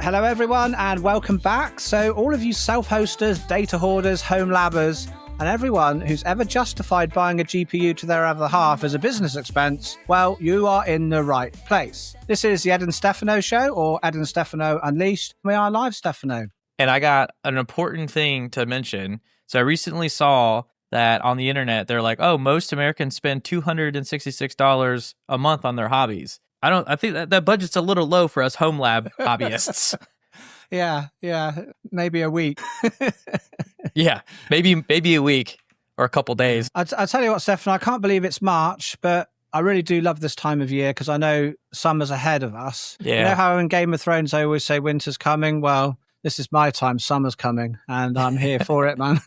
Hello everyone and welcome back. So all of you self-hosters, data hoarders, home labbers, and everyone who's ever justified buying a GPU to their other half as a business expense, well, you are in the right place. This is the Ed Stefano Show, or Ed Stefano Unleashed. We are live, Stefano. And I got an important thing to mention. So I recently saw that on the internet, they're like, oh, most Americans spend $266 a month on their hobbies. I think that budget's a little low for us home lab hobbyists. Yeah, maybe a week. Yeah, maybe a week or a couple days. I tell you what, Stefan, I can't believe it's March, but I really do love this time of year because I know summer's ahead of us. Yeah. You know how in Game of Thrones I always say winter's coming? Well, this is my time, summer's coming, and I'm here for it, man.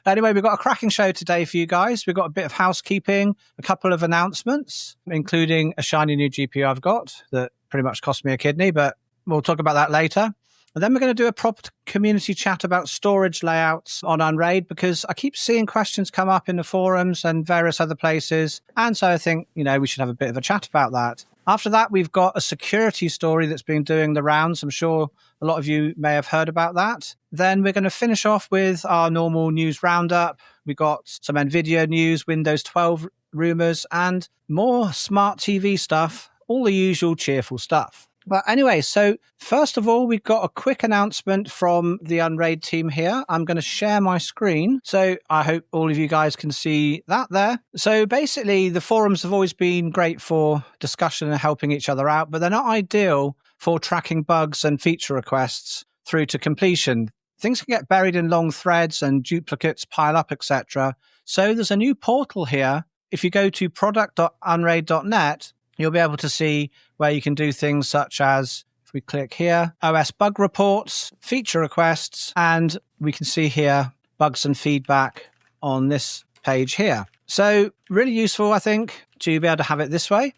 Anyway, we've got a cracking show today for you guys. We've got a bit of housekeeping, a couple of announcements, including a shiny new GPU I've got that pretty much cost me a kidney, but we'll talk about that later. And then we're going to do a proper community chat about storage layouts on Unraid, because I keep seeing questions come up in the forums and various other places. And so I think, we should have a bit of a chat about that. After that, we've got a security story that's been doing the rounds. I'm sure a lot of you may have heard about that. Then we're going to finish off with our normal news roundup. We've got some NVIDIA news, Windows 12 rumors, and more smart TV stuff, all the usual cheerful stuff. But anyway, so first of all, we've got a quick announcement from the Unraid team here. I'm going to share my screen. So I hope all of you guys can see that there. So basically, the forums have always been great for discussion and helping each other out, but they're not ideal for tracking bugs and feature requests through to completion. Things can get buried in long threads and duplicates pile up, etc. So there's a new portal here. If you go to product.unraid.net, you'll be able to see where you can do things such as, if we click here, OS bug reports, feature requests, and we can see here bugs and feedback on this page here. So really useful, I think, to be able to have it this way.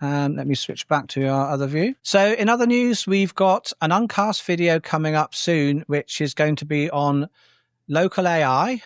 Let me switch back to our other view. So in other news, we've got an Uncast video coming up soon, which is going to be on local AI.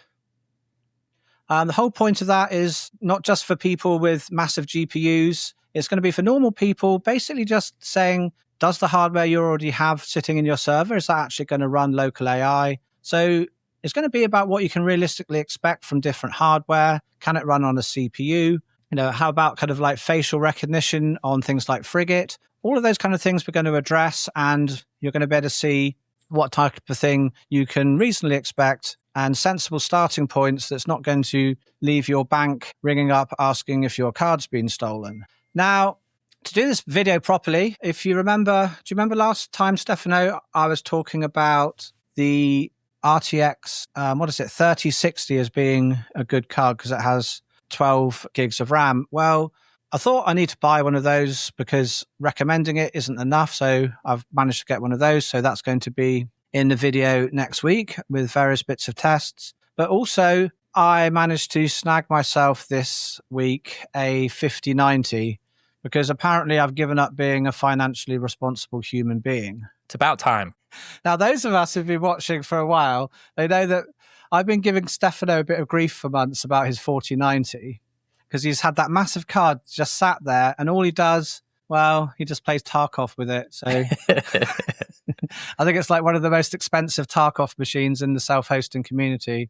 The whole point of that is not just for people with massive GPUs. It's going to be for normal people, basically just saying, does the hardware you already have sitting in your server, is that actually going to run local AI? So it's going to be about what you can realistically expect from different hardware. Can it run on a CPU? How about kind of like facial recognition on things like Frigate? All of those kind of things we're going to address, and you're going to be able to see what type of thing you can reasonably expect and sensible starting points that's not going to leave your bank ringing up asking if your card's been stolen. Now, to do this video properly, if you remember, do you remember last time, Stefano, I was talking about the RTX, 3060 as being a good card because it has 12 gigs of RAM. Well, I thought I need to buy one of those because recommending it isn't enough. So I've managed to get one of those. So that's going to be in the video next week with various bits of tests. But also, I managed to snag myself this week a 5090 because apparently I've given up being a financially responsible human being. It's about time. Now, those of us who've been watching for a while, they know that I've been giving Stefano a bit of grief for months about his 4090 because he's had that massive card just sat there, and all he does, well, he just plays Tarkov with it. So I think it's like one of the most expensive Tarkov machines in the self-hosting community.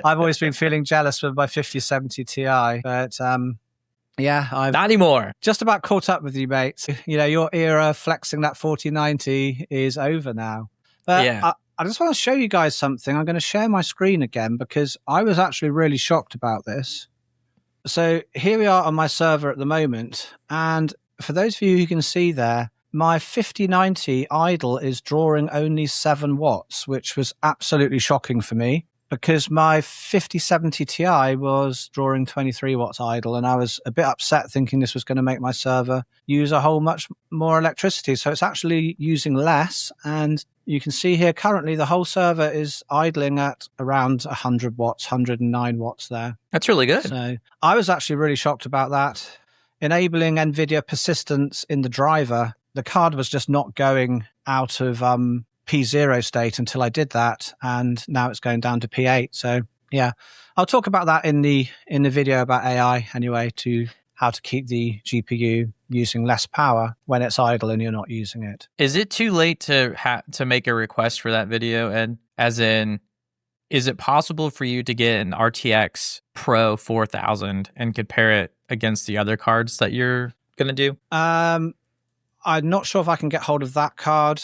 I've always been feeling jealous with my 5070 Ti, but yeah, I've not anymore. Just about caught up with you, mate. Your era flexing that 4090 is over now. But yeah. I just want to show you guys something. I'm going to share my screen again because I was actually really shocked about this. So here we are on my server at the moment. And for those of you who can see there, my 5090 idle is drawing only 7 watts, which was absolutely shocking for me because my 5070 Ti was drawing 23 watts idle, and I was a bit upset thinking this was going to make my server use a whole much more electricity. So it's actually using less, and you can see here currently the whole server is idling at around 100 watts, 109 watts there. That's really good. So I was actually really shocked about that. Enabling NVIDIA persistence in the driver, the card was just not going out of P0 state until I did that, and now it's going down to P8. So yeah, I'll talk about that in the video about AI anyway, to how to keep the GPU using less power when it's idle and you're not using it. Is it too late to make a request for that video? And as in, is it possible for you to get an RTX Pro 4000 and compare it against the other cards that you're going to do? I'm not sure if I can get hold of that card.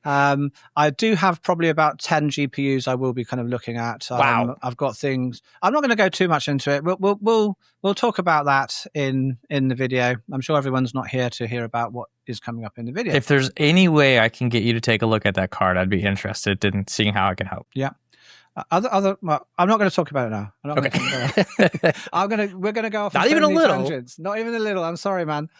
I do have probably about 10 GPUs I will be kind of looking at. Wow. I've got things. I'm not going to go too much into it. We'll talk about that in the video. I'm sure everyone's not here to hear about what is coming up in the video. If there's any way I can get you to take a look at that card, I'd be interested in seeing how I can help. Yeah. Well, I'm not going to talk about it now. I'm not okay. We're going to go off. Not even a little. Tangents. Not even a little. I'm sorry, man.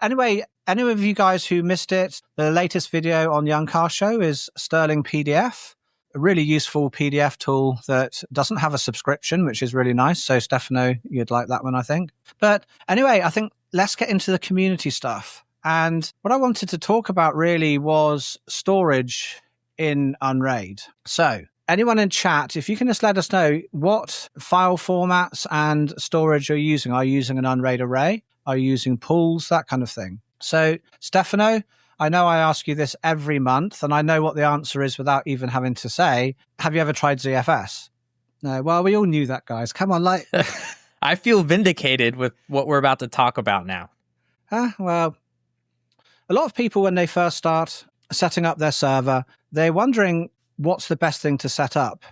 Anyway, any of you guys who missed it, the latest video on the Uncast show is Stirling PDF, a really useful PDF tool that doesn't have a subscription, which is really nice. So, Stefano, you'd like that one, I think. But anyway, I think let's get into the community stuff. And what I wanted to talk about really was storage in Unraid. So, anyone in chat, if you can just let us know what file formats and storage you're using. Are you using an Unraid array? Are you using pools? That kind of thing. So, Stefano, I know I ask you this every month, and I know what the answer is without even having to say, have you ever tried ZFS? No, well, we all knew that, guys. Come on, like... I feel vindicated with what we're about to talk about now. Well, a lot of people, when they first start setting up their server, they're wondering what's the best thing to set up.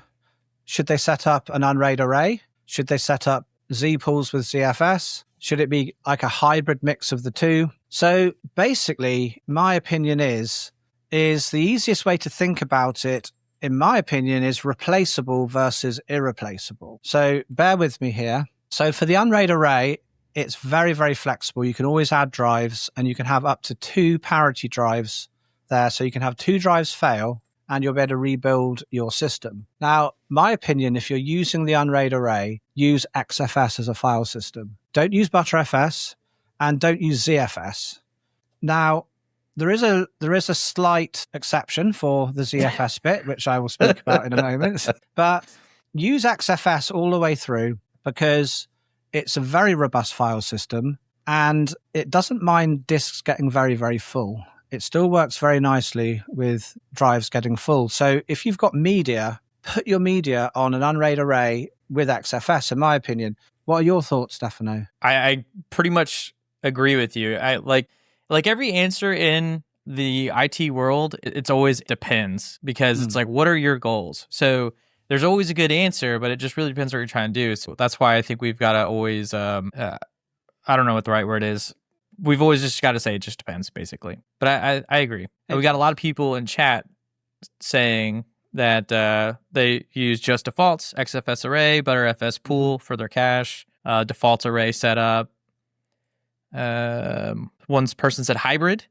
Should they set up an Unraid array? Should they set up Z pools with ZFS? Should it be like a hybrid mix of the two? So basically, my opinion is the easiest way to think about it, in my opinion, is replaceable versus irreplaceable. So bear with me here. So for the Unraid array, it's very, very flexible. You can always add drives, and you can have up to 2 parity drives there. So you can have 2 drives fail, and you'll be able to rebuild your system. Now, my opinion, if you're using the Unraid array, use XFS as a file system. Don't use Btrfs, and don't use ZFS. Now, there is a slight exception for the ZFS bit, which I will speak about in a moment. But use XFS all the way through, because it's a very robust file system, and it doesn't mind disks getting very, very full. It still works very nicely with drives getting full. So if you've got media, put your media on an Unraid array with XFS, in my opinion. What are your thoughts, Stefano? I pretty much agree with you. I like every answer in the IT world, it's always depends, because it's like, what are your goals? So there's always a good answer, but it just really depends what you're trying to do. So that's why I think we've got to always, I don't know what the right word is. We've always just got to say it just depends, basically. But I agree. And we got a lot of people in chat saying that they use just defaults, XFS array, Btrfs pool for their cache, default array setup. One person said hybrid.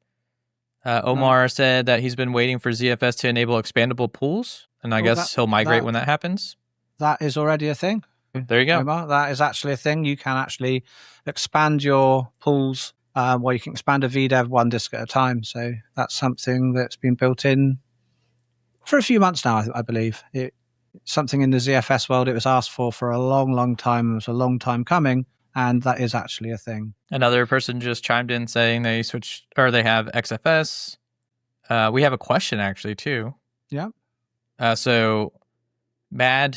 Omar said that he's been waiting for ZFS to enable expandable pools, and I guess he'll migrate when that happens. That is already a thing. There you go. Omar, that is actually a thing. You can actually expand your pools. Well, you can expand a VDEV 1 disk at a time. So that's something that's been built in for a few months now, I believe. Something in the ZFS world, it was asked for a long, long time. It was a long time coming, and that is actually a thing. Another person just chimed in saying they switched, or they have XFS. We have a question actually too. Yeah. So Man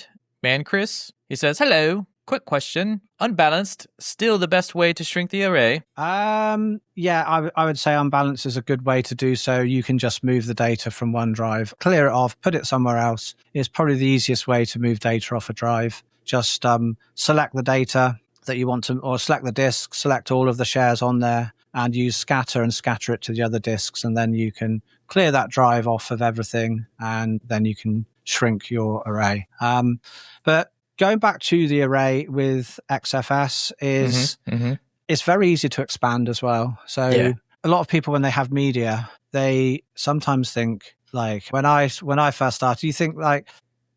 Chris, he says, hello. Quick question. Unbalanced, still the best way to shrink the array? Yeah, I would say unbalanced is a good way to do so. You can just move the data from one drive, clear it off, put it somewhere else. It's probably the easiest way to move data off a drive. Just select the data that you want to, or select the disk, select all of the shares on there, and use scatter and scatter it to the other disks. And then you can clear that drive off of everything, and then you can shrink your array. But going back to the array with XFS is it's very easy to expand as well. So a lot of people, when they have media, they sometimes think, like when I first started, you think like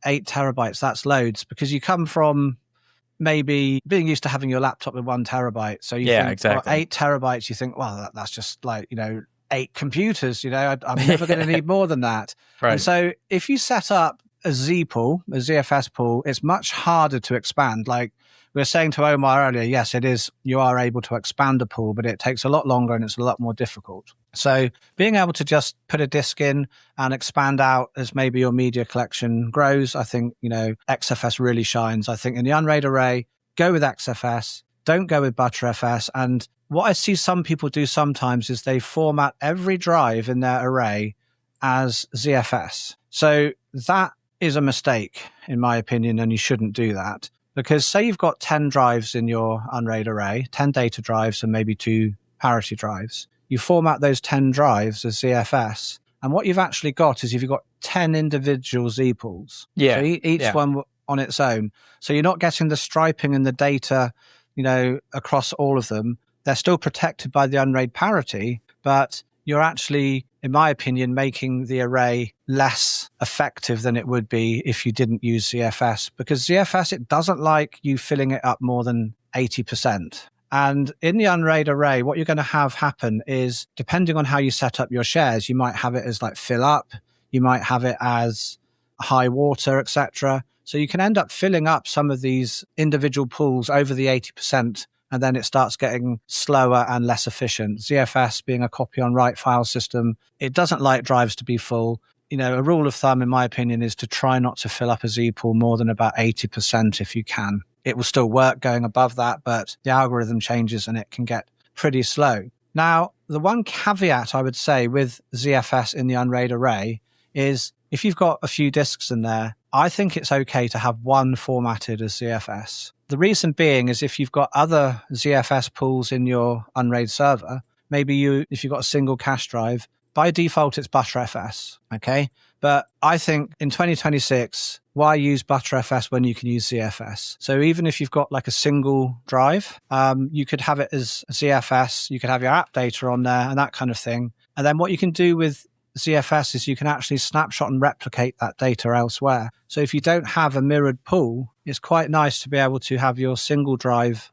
8 terabytes, that's loads, because you come from maybe being used to having your laptop with 1 terabyte. So you think, exactly. Well, 8 terabytes, you think, well, that's just like, 8 computers, I'm never going to need more than that. Right. And so if you set up a Z pool, a ZFS pool, it's much harder to expand. Like we were saying to Omar earlier, yes, it is. You are able to expand a pool, but it takes a lot longer and it's a lot more difficult. So being able to just put a disk in and expand out as maybe your media collection grows, I think, XFS really shines. I think in the Unraid array, go with XFS, don't go with Btrfs. And what I see some people do sometimes is they format every drive in their array as ZFS. So that is a mistake, in my opinion, and you shouldn't do that. Because say you've got 10 drives in your Unraid array, 10 data drives and maybe 2 parity drives. You format those 10 drives as ZFS. And what you've actually got is you've got 10 individual Z pools. Yeah. So each one on its own. So you're not getting the striping and the data, across all of them. They're still protected by the Unraid parity, but you're actually, in my opinion, making the array less effective than it would be if you didn't use ZFS, because ZFS, it doesn't like you filling it up more than 80%. And in the Unraid array, what you're going to have happen is, depending on how you set up your shares, you might have it as like fill up, you might have it as high water, etc. So you can end up filling up some of these individual pools over the 80%. And then it starts getting slower and less efficient. ZFS being a copy on write file system, it doesn't like drives to be full. A rule of thumb, in my opinion, is to try not to fill up a Z pool more than about 80% if you can. It will still work going above that, but the algorithm changes and it can get pretty slow. Now, the one caveat I would say with ZFS in the Unraid array is if you've got a few disks in there, I think it's okay to have one formatted as ZFS. The reason being is if you've got other ZFS pools in your Unraid server, maybe if you've got a single cache drive, by default it's Btrfs, okay? But I think in 2026, why use Btrfs when you can use ZFS? So even if you've got like a single drive, you could have it as ZFS, you could have your app data on there and that kind of thing. And then what you can do with ZFS is you can actually snapshot and replicate that data elsewhere. So if you don't have a mirrored pool, it's quite nice to be able to have your single drive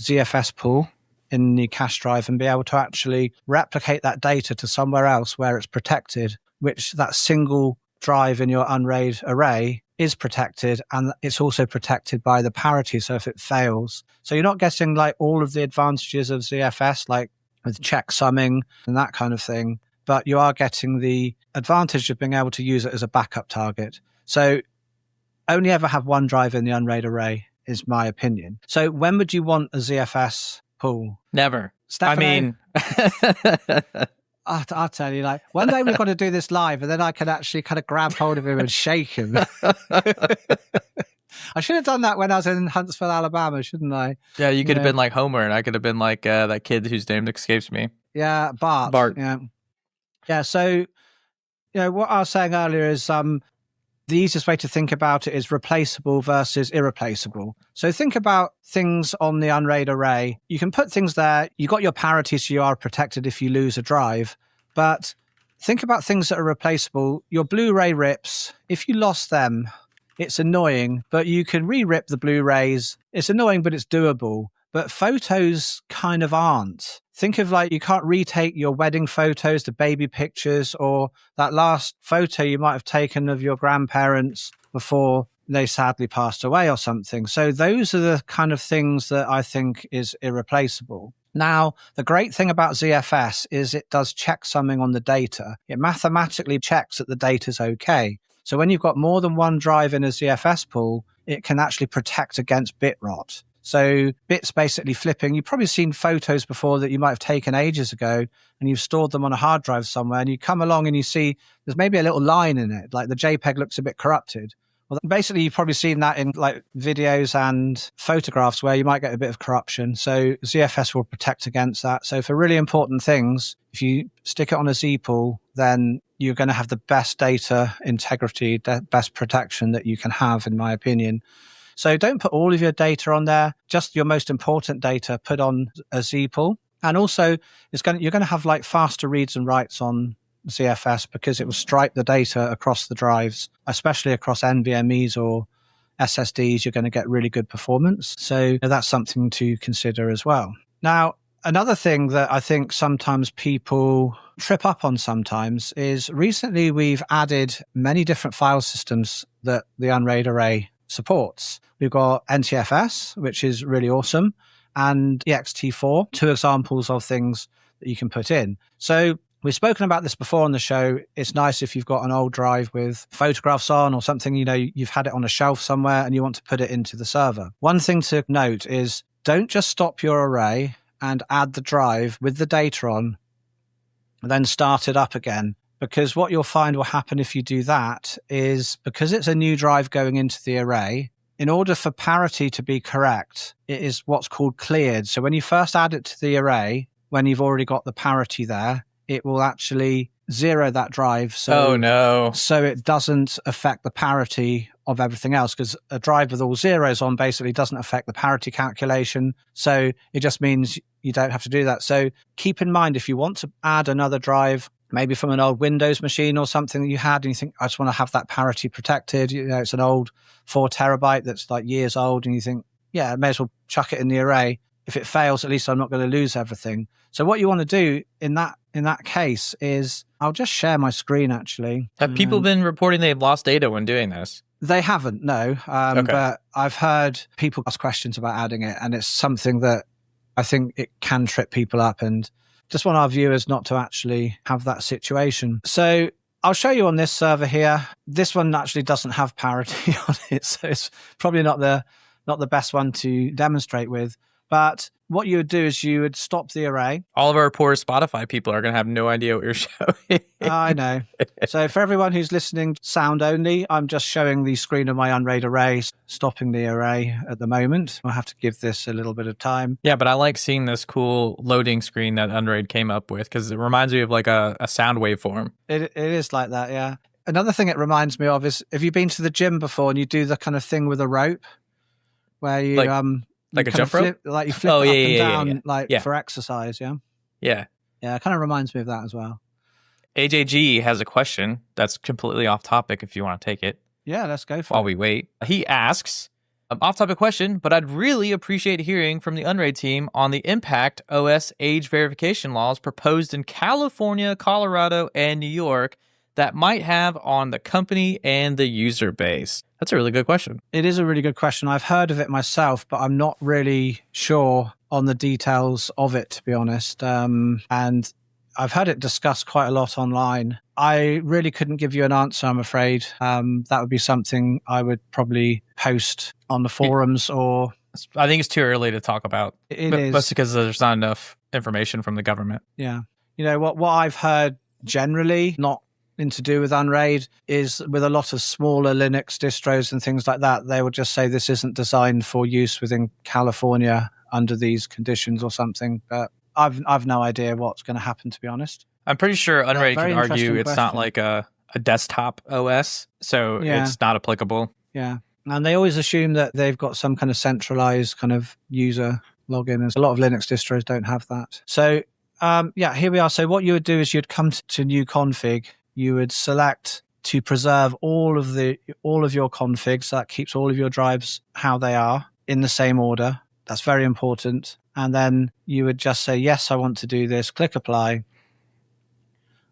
ZFS pool in the cache drive and be able to actually replicate that data to somewhere else where it's protected, which that single drive in your Unraid array is protected, and it's also protected by the parity. So if it fails, so you're not getting like all of the advantages of ZFS, like with check summing and that kind of thing, but you are getting the advantage of being able to use it as a backup target. So only ever have one drive in the Unraid array is my opinion. So when would you want a ZFS pool? Never. Stefano, I mean, I'll tell you, like one day we've got to do this live and then I can actually kind of grab hold of him and shake him. I should have done that when I was in Huntsville, Alabama, shouldn't I? Yeah, you could have been like Homer and I could have been like that kid whose name escapes me. Yeah, Bart. Yeah, so, what I was saying earlier is the easiest way to think about it is replaceable versus irreplaceable. So think about things on the Unraid array. You can put things there. You got your parity, so you are protected if you lose a drive. But think about things that are replaceable. Your Blu-ray rips, if you lost them, it's annoying, but you can re-rip the Blu-rays. It's annoying, but it's doable. But photos kind of aren't. Think of like you can't retake your wedding photos, the baby pictures, or that last photo you might have taken of your grandparents before they sadly passed away or something. So those are the kind of things that I think is irreplaceable. Now, the great thing about ZFS is it does checksumming on the data. It mathematically checks that the data's okay. So when you've got more than one drive in a ZFS pool, it can actually protect against bit rot. So bits basically flipping. You've probably seen photos before that you might have taken ages ago and you've stored them on a hard drive somewhere and you come along and you see there's maybe a little line in it, like the JPEG looks a bit corrupted. Well, basically, you've probably seen that in like videos and photographs where you might get a bit of corruption. So ZFS will protect against that. So for really important things, if you stick it on a Z pool, then you're going to have the best data integrity, the best protection that you can have, in my opinion. So don't put all of your data on there, just your most important data put on a Z pool. And also you're going to have like faster reads and writes on ZFS because it will stripe the data across the drives, especially across NVMEs or SSDs. You're going to get really good performance. So that's something to consider as well. Now, another thing that I think sometimes people trip up on sometimes is recently we've added many different file systems that the Unraid array supports. We've got NTFS, which is really awesome, and ext4, two examples of things that you can put in. So we've spoken about this before on the show. It's nice if you've got an old drive with photographs on or something, you've had it on a shelf somewhere and you want to put it into the server. One thing to note is don't just stop your array and add the drive with the data on and then start it up again. Because what you'll find will happen if you do that is, because it's a new drive going into the array, in order for parity to be correct, it is what's called cleared. So when you first add it to the array, when you've already got the parity there, it will actually zero that drive. So it doesn't affect the parity of everything else, because a drive with all zeros on basically doesn't affect the parity calculation. So it just means you don't have to do that. So keep in mind, if you want to add another drive, maybe from an old Windows machine or something that you had, and you think, I just want to have that parity protected. It's an old 4 terabyte that's like years old, and you think, yeah, I may as well chuck it in the array. If it fails, at least I'm not going to lose everything. So what you want to do in that case is, I'll just share my screen actually. Have people been reporting they've lost data when doing this? They haven't, no. Okay. But I've heard people ask questions about adding it, and it's something that I think it can trip people up, and just want our viewers not to actually have that situation. So I'll show you on this server here. This one actually doesn't have parity on it, so it's probably not the best one to demonstrate with. But what you would do is you would stop the array. All of our poor Spotify people are going to have no idea what you're showing. I know. So for everyone who's listening sound only, I'm just showing the screen of my Unraid array, stopping the array at the moment. I'll have to give this a little bit of time. Yeah, but I like seeing this cool loading screen that Unraid came up with, because it reminds me of like a sound waveform. It is like that, yeah. Another thing it reminds me of is, have you been to the gym before and you do the kind of thing with a rope where you... Like a jump rope? Like you flip it up and down for exercise, yeah? Yeah. Yeah, it kind of reminds me of that as well. AJG has a question that's completely off topic if you want to take it. Yeah, let's go for it. While we wait. He asks, off topic question, but I'd really appreciate hearing from the Unraid team on the impact OS age verification laws proposed in California, Colorado, and New York that might have on the company and the user base. That's a really good question. It is a really good question. I've heard of it myself, but I'm not really sure on the details of it, to be honest. And I've heard it discussed quite a lot online. I really couldn't give you an answer, I'm afraid. That would be something I would probably post on the forums or... I think it's too early to talk about. It is. That's because there's not enough information from the government. Yeah. What I've heard generally, not to do with Unraid, is with a lot of smaller Linux distros and things like that, they will just say this isn't designed for use within California under these conditions or something. But I've no idea what's going to happen, to be honest. I'm pretty sure Unraid can argue it's not like a desktop OS, so it's not applicable. Yeah. And they always assume that they've got some kind of centralized kind of user login. And a lot of Linux distros don't have that. So here we are. So what you would do is you'd come to new config. You would select to preserve all of your configs. That keeps all of your drives how they are in the same order. That's very important. And then you would just say, yes, I want to do this. Click apply.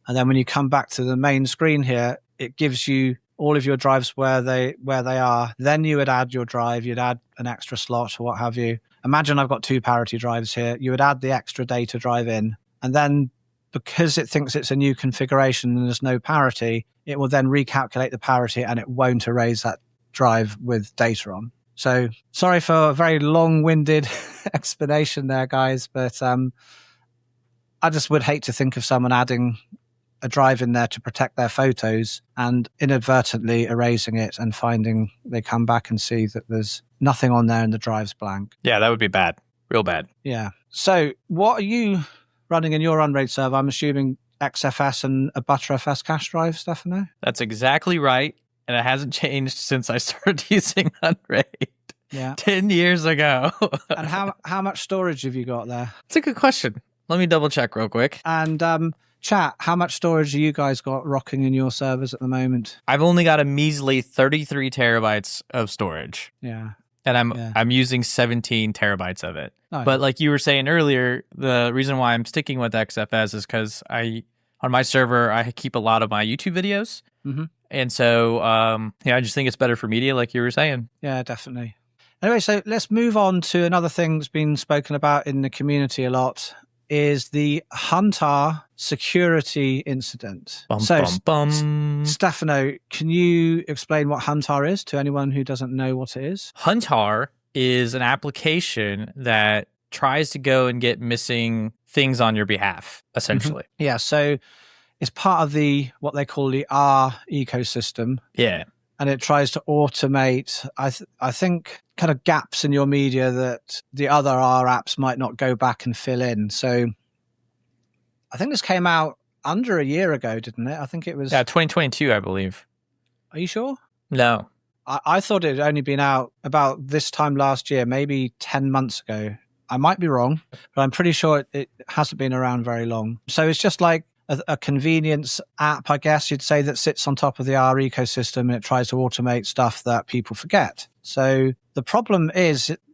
And then when you come back to the main screen here, it gives you all of your drives where they are. Then you would add your drive. You'd add an extra slot or what have you. Imagine I've got 2 parity drives here. You would add the extra data drive in. And then because it thinks it's a new configuration and there's no parity, it will then recalculate the parity and it won't erase that drive with data on. So sorry for a very long-winded explanation there, guys, but I just would hate to think of someone adding a drive in there to protect their photos and inadvertently erasing it and finding they come back and see that there's nothing on there and the drive's blank. Yeah, that would be bad. Real bad. Yeah. So what are you running in your Unraid server? I'm assuming XFS and a Btrfs cache drive, Stefano? That's exactly right. And it hasn't changed since I started using Unraid. Yeah. 10 years ago. And how much storage have you got there? It's a good question. Let me double check real quick. And chat, how much storage have you guys got rocking in your servers at the moment? I've only got a measly 33 terabytes of storage. Yeah. and I'm using 17 terabytes of it. Nice. But like you were saying earlier, the reason why I'm sticking with XFS is because on my server I keep a lot of my YouTube videos, and so I just think it's better for media, like you were saying. Yeah, definitely. Anyway, so let's move on to another thing that's been spoken about in the community a lot, is the Huntarr security incident. Stefano, can you explain what Huntarr is to anyone who doesn't know what it is? Huntarr is an application that tries to go and get missing things on your behalf, essentially. Yeah, so it's part of what they call the R ecosystem. Yeah. And it tries to automate, I think, kind of gaps in your media that the other R apps might not go back and fill in. So I think this came out under a year ago, didn't it? I think it was... Yeah, 2022, I believe. Are you sure? No. I thought it had only been out about this time last year, maybe 10 months ago. I might be wrong, but I'm pretty sure it hasn't been around very long. So it's just like a convenience app, I guess you'd say, that sits on top of the R ecosystem, and it tries to automate stuff that people forget. So the problem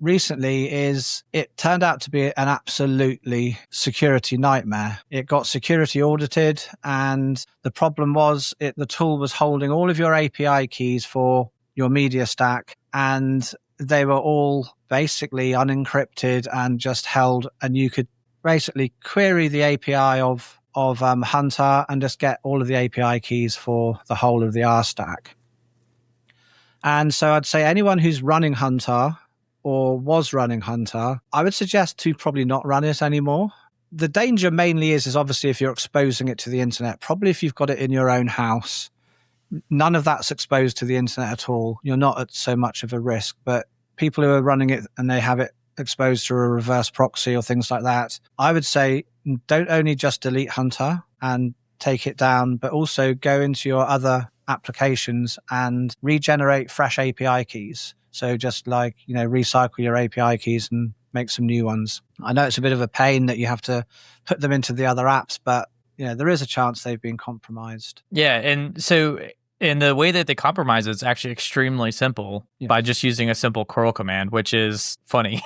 recently is it turned out to be an absolutely security nightmare. It got security audited, and the problem was the tool was holding all of your API keys for your media stack, and they were all basically unencrypted and just held, and you could basically query the API of Huntarr and just get all of the API keys for the whole of the R stack. And so I'd say anyone who's running Huntarr or was running Huntarr, I would suggest to probably not run it anymore. The danger mainly is obviously if you're exposing it to the internet. Probably if you've got it in your own house, none of that's exposed to the internet at all. You're not at so much of a risk. But people who are running it and they have it exposed to a reverse proxy or things like that, I would say don't only just delete Huntarr and take it down, but also go into your other applications and regenerate fresh API keys. So just like, recycle your API keys and make some new ones. I know it's a bit of a pain that you have to put them into the other apps, but there is a chance they've been compromised. Yeah, and so in the way that they compromise it's actually extremely simple by just using a simple curl command, which is funny.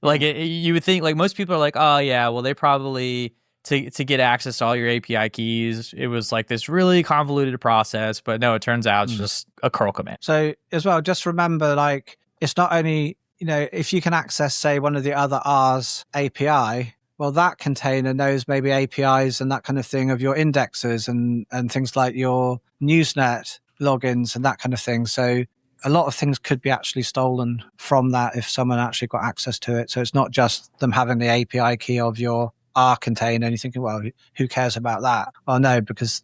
Like you would think, like most people are like, oh yeah, well they probably to get access to all your API keys, it was like this really convoluted process, but no, it turns out it's just a curl command. So as well, just remember, like it's not only if you can access, say, one of the other R's API, well, that container knows maybe APIs and that kind of thing of your indexes and things like your Newsnet logins and that kind of thing. So a lot of things could be actually stolen from that if someone actually got access to it. So it's not just them having the API key of your R container and you're thinking, well, who cares about that? Well, no, because,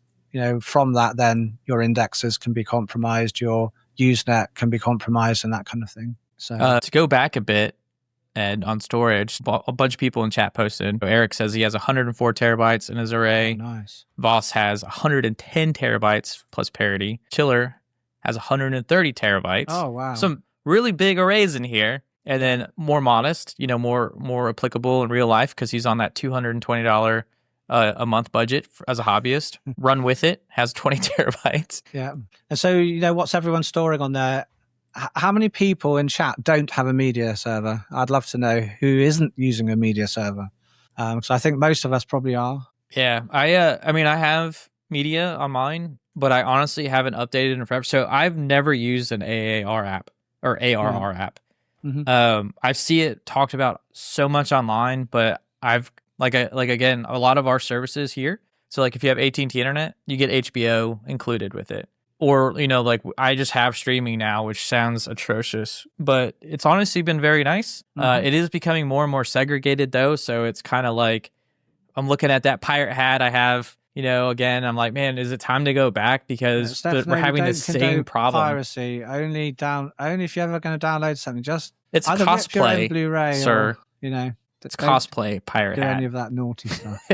from that, then your indexes can be compromised, your Usenet can be compromised and that kind of thing. So to go back a bit, Ed, on storage, a bunch of people in chat posted. Eric says he has 104 terabytes in his array. Oh, nice. Voss has 110 terabytes plus parity. Chiller has 130 terabytes. Oh, wow. Some really big arrays in here. And then more modest, more applicable in real life because he's on that $220 a month budget as a hobbyist. Run With It has 20 terabytes. Yeah. And so, what's everyone storing on there? How many people in chat don't have a media server? I'd love to know who isn't using a media server. So I think most of us probably are. Yeah. I have media on mine, but I honestly haven't updated in forever. So I've never used an AAR app or ARR app. Mm-hmm. I see it talked about so much online, but I've again, a lot of our services here. So like if you have AT&T internet, you get HBO included with it. Or, I just have streaming now, which sounds atrocious, but it's honestly been very nice. Mm-hmm. It is becoming more and more segregated though. So it's kind of like, I'm looking at that pirate hat I have, again, I'm like, man, is it time to go back? Because we're having the same problem. Piracy, only if you're ever going to download something, just it's cosplay, Blu-ray, sir. Or, it's cosplay pirate hat. Any of that naughty stuff.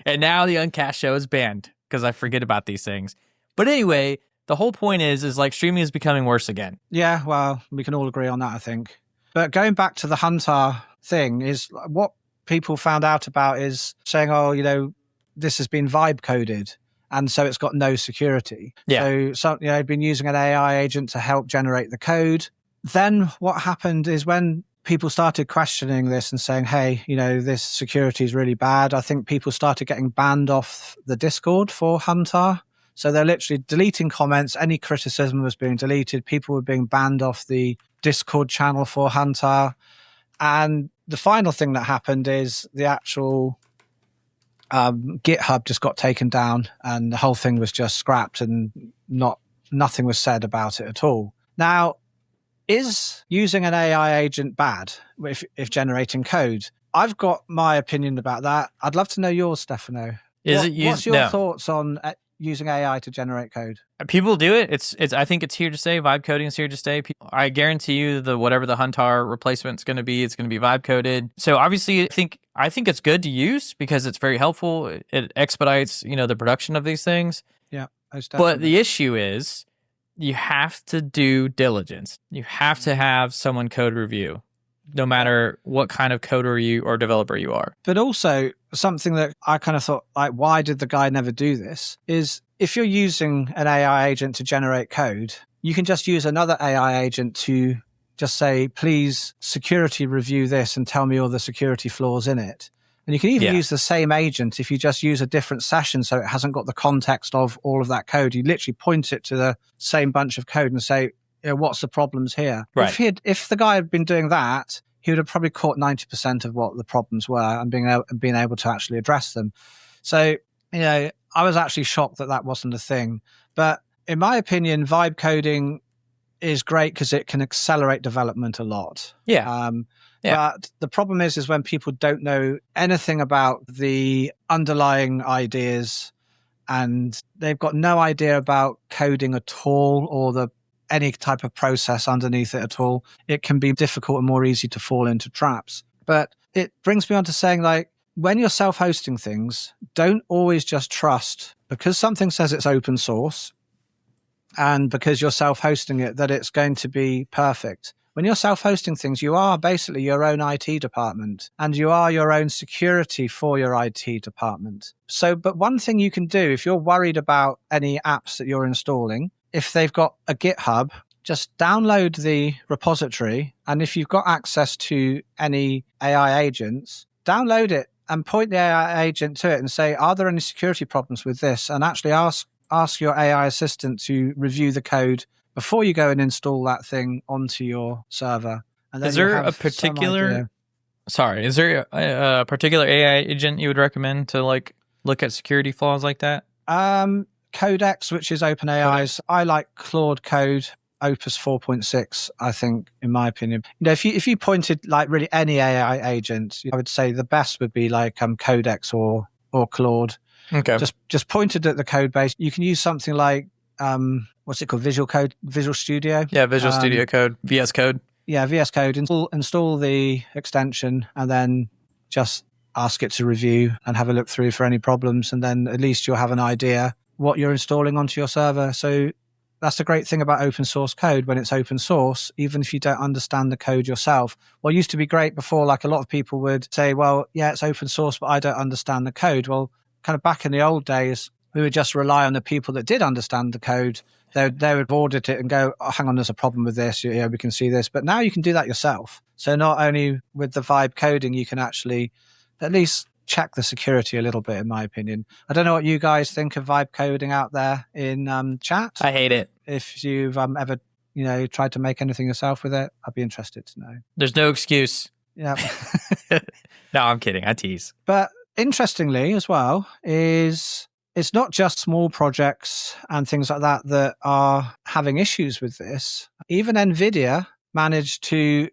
And now the Uncast show is banned because I forget about these things. But anyway, the whole point is like streaming is becoming worse again. Yeah, well, we can all agree on that, I think. But going back to the Huntarr thing, is what people found out about is saying, oh, this has been vibe coded, and so it's got no security. Yeah. So I've been using an AI agent to help generate the code, then what happened is when people started questioning this and saying, hey, this security is really bad, I think people started getting banned off the Discord for Huntarr. So they're literally deleting comments. Any criticism was being deleted. People were being banned off the Discord channel for Huntarr. And the final thing that happened is the actual GitHub just got taken down and the whole thing was just scrapped and nothing was said about it at all. Now, is using an AI agent bad if generating code? I've got my opinion about that. I'd love to know yours, Stefano. What's your thoughts on using AI to generate code? People do it. It's. I think it's here to stay. Vibe coding is here to stay. I guarantee you, whatever the Huntarr replacement is going to be, it's going to be vibe coded. So obviously, I think it's good to use because it's very helpful. It expedites, the production of these things. Yeah, but the issue is, you have to do diligence. You have to have someone code review, no matter what kind of coder or developer you are. But also, something that I kind of thought, like, why did the guy never do this? Is if you're using an AI agent to generate code, you can just use another AI agent to just say, please security review this and tell me all the security flaws in it. And you can even use the same agent if you just use a different session so it hasn't got the context of all of that code. You literally point it to the same bunch of code and say, what's the problems here? Right. If the guy had been doing that, he would have probably caught 90% of what the problems were and being able to actually address them. So, I was actually shocked that wasn't a thing. But in my opinion, vibe coding is great because it can accelerate development a lot. Yeah. But the problem is when people don't know anything about the underlying ideas and they've got no idea about coding at all or any type of process underneath it at all, it can be difficult and more easy to fall into traps. But it brings me on to saying, like, when you're self-hosting things, don't always just trust because something says it's open source and because you're self-hosting it that it's going to be perfect. When you're self-hosting things, you are basically your own IT department and you are your own security for your IT department. So, but one thing you can do if you're worried about any apps that you're installing, if they've got a GitHub, just download the repository. And if you've got access to any AI agents, download it and point the AI agent to it and say, are there any security problems with this? And actually ask your AI assistant to review the code before you go and install that thing onto your server. And then is there a particular AI agent you would recommend to look at security flaws like that? Codex, which is OpenAI's. I like Claude Code, Opus 4.6, I think, in my opinion. If you pointed like really any AI agent, I would say the best would be like Codex or Claude. Okay. Just pointed at the code base. You can use something like what's it called? Visual Studio. Yeah, Visual Studio Code, VS Code. Yeah, VS Code. Install the extension and then just ask it to review and have a look through for any problems. And then at least you'll have an idea what you're installing onto your server. So that's the great thing about open source code. When it's open source, even if you don't understand the code yourself, what used to be great before, like a lot of people would say, well, yeah, it's open source, but I don't understand the code. Well, kind of back in the old days, we would just rely on the people that did understand the code. They would audit it and go, oh, hang on, there's a problem with this. Yeah, we can see this. But now you can do that yourself. So not only with the vibe coding, you can actually at least check the security a little bit, in my opinion. I don't know what you guys think of vibe coding out there in chat. I hate it. If you've ever, tried to make anything yourself with it, I'd be interested to know. There's no excuse. Yeah. No, I'm kidding. I tease. But interestingly as well is it's not just small projects and things like that are having issues with this. Even NVIDIA managed to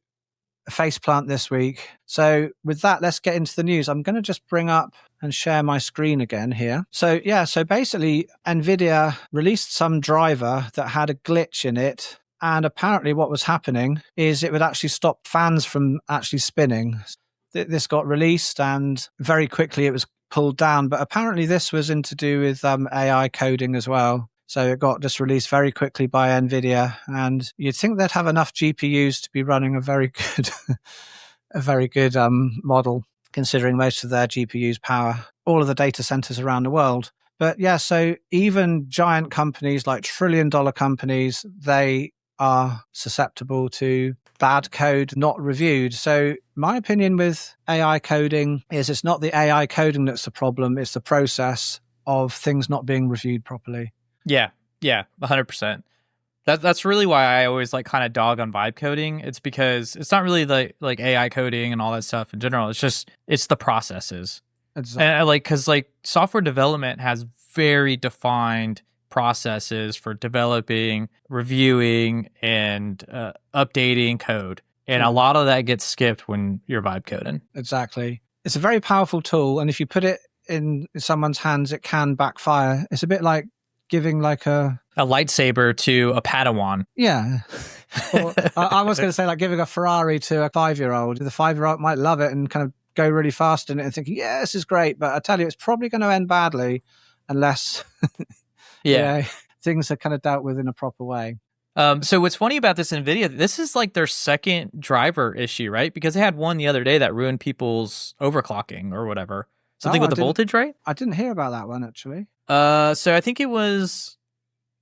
faceplant this week. So with that, let's get into the news. I'm going to just bring up and share my screen again here. So basically NVIDIA released some driver that had a glitch in it. And apparently what was happening is it would actually stop fans from actually spinning. This got released and very quickly it was pulled down. But apparently this was to do with AI coding as well. So it got just released very quickly by NVIDIA, and you'd think they'd have enough GPUs to be running a very good model, considering most of their GPUs power all of the data centers around the world. But yeah, so even giant companies like trillion-dollar companies, they are susceptible to bad code not reviewed. So my opinion with AI coding is it's not the AI coding that's the problem, it's the process of things not being reviewed properly. Yeah, 100%. That's really why I always like kind of dog on vibe coding. It's because it's not really like AI coding and all that stuff in general. It's the processes. Exactly. And because software development has very defined processes for developing, reviewing, and updating code. And a lot of that gets skipped when you're vibe coding. Exactly. It's a very powerful tool, and if you put it in someone's hands, it can backfire. It's a bit like giving like a lightsaber to a Padawan. Yeah. Or, I was going to say like giving a Ferrari to a 5-year-old. The 5-year-old might love it and kind of go really fast in it and think, yeah, this is great. But I tell you, it's probably going to end badly unless things are kind of dealt with in a proper way. So what's funny about this NVIDIA, this is like their second driver issue, right? Because they had one the other day that ruined people's overclocking or whatever. Something with the voltage, right? I didn't hear about that one, actually. So I think it was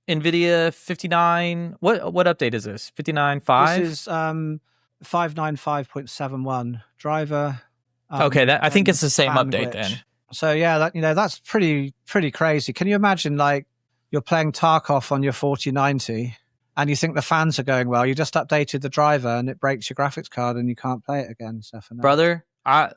NVIDIA 59. What update is this? 59.5? This is 595.71 driver. Okay, I think it's the same update glitch. then. So yeah, that's pretty crazy. Can you imagine like you're playing Tarkov on your 4090 and you think the fans are going well? You just updated the driver and it breaks your graphics card and you can't play it again, Stefano. Brother,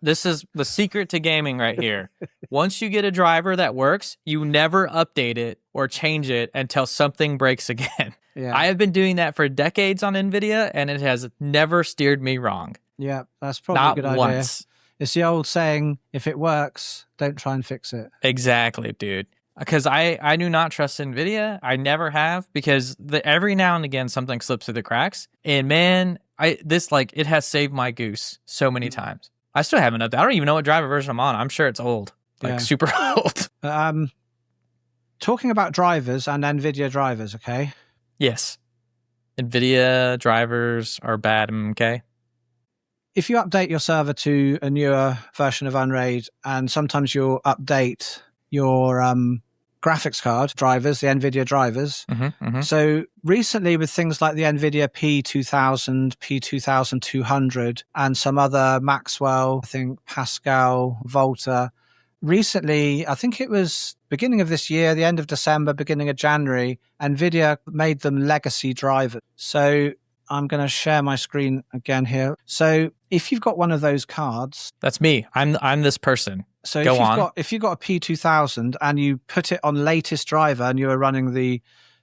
this is the secret to gaming right here. Once you get a driver that works, you never update it or change it until something breaks again. Yeah. I have been doing that for decades on NVIDIA, and it has never steered me wrong. Yeah, that's probably a good idea. Not once. It's the old saying, if it works, don't try and fix it. Exactly, dude. Because I do not trust NVIDIA. I never have, because every now and again something slips through the cracks. And man, it has saved my goose so many times. I still haven't updated. I don't even know what driver version I'm on. I'm sure it's old, super old. Talking about drivers and NVIDIA drivers, okay? Yes. NVIDIA drivers are bad, okay? If you update your server to a newer version of Unraid, and sometimes you'll update your graphics card drivers, the NVIDIA drivers. So recently with things like the NVIDIA P2000, P2200, and some other Maxwell, I think Pascal, Volta, recently, I think it was beginning of this year, the end of December, beginning of January, NVIDIA made them legacy drivers. So I'm going to share my screen again here. So if you've got one of those cards... That's me. I'm this person. So if you've got a P2000 and you put it on latest driver and you are running the,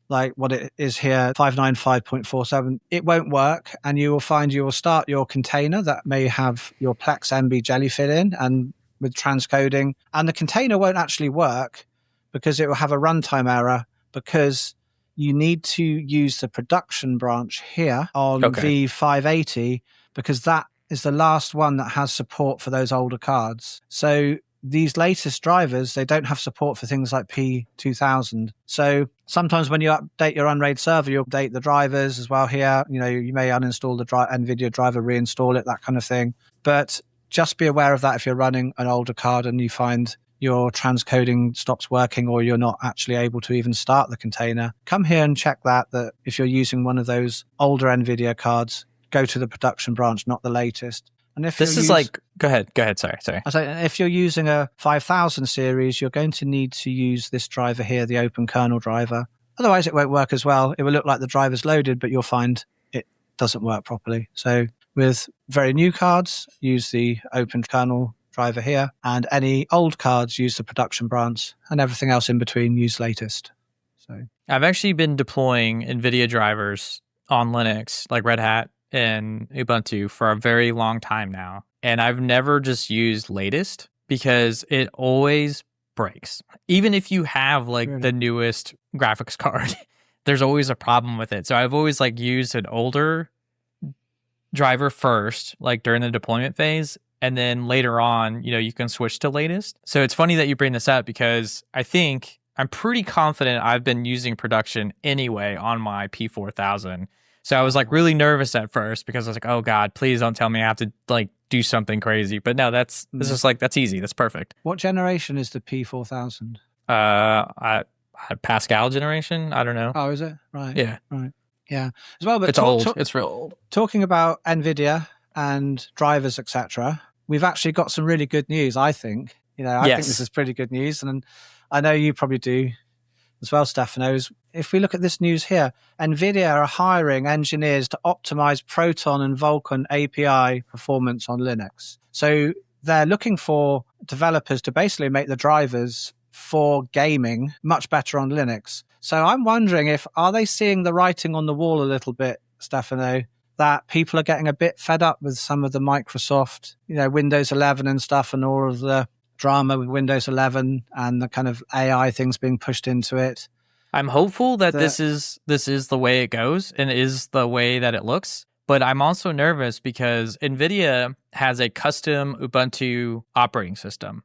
like what it is here, 595.47, it won't work. And you will find you will start your container that may have your Plex MB jellyfill in and with transcoding. And the container won't actually work because it will have a runtime error because you need to use the production branch here on V580 because that is the last one that has support for those older cards. So these latest drivers, they don't have support for things like P2000. So sometimes when you update your Unraid server, you update the drivers as well here. You know, you may uninstall the NVIDIA driver, reinstall it, that kind of thing. But just be aware of that if you're running an older card and you find your transcoding stops working or you're not actually able to even start the container. Come here and check that if you're using one of those older NVIDIA cards, go to the production branch, not the latest. And if this is like, go ahead. Sorry. I say, if you're using a 5000 series, you're going to need to use this driver here, the open kernel driver. Otherwise, it won't work as well. It will look like the driver's loaded, but you'll find it doesn't work properly. So with very new cards, use the open kernel driver here, and any old cards use the production branch, and everything else in between use latest. So I've actually been deploying NVIDIA drivers on Linux, like Red Hat and Ubuntu, for a very long time now. And I've never just used latest because it always breaks. Even if you have like the newest graphics card, there's always a problem with it. So I've always like used an older driver first, like during the deployment phase. And then later on, you can switch to latest. So it's funny that you bring this up because I'm pretty confident I've been using production anyway on my P4000. So I was like really nervous at first because I was like, oh God, please don't tell me I have to like do something crazy. But no, that's just like, that's easy. That's perfect. What generation is the P4000? Pascal generation? I don't know. Oh, is it? Right. Yeah. Right. Yeah, as well. But It's old. It's real old. Talking about NVIDIA and drivers, etc., we've actually got some really good news, I think. I think this is pretty good news, and I know you probably do as well, Stefano. If we look at this news here, NVIDIA are hiring engineers to optimize Proton and Vulkan API performance on Linux. So they're looking for developers to basically make the drivers for gaming much better on Linux. So I'm wondering are they seeing the writing on the wall a little bit, Stefano, that people are getting a bit fed up with some of the Microsoft, Windows 11 and stuff, and all of the drama with Windows 11 and the kind of AI things being pushed into it. I'm hopeful that this is the way it goes and is the way that it looks. But I'm also nervous because NVIDIA has a custom Ubuntu operating system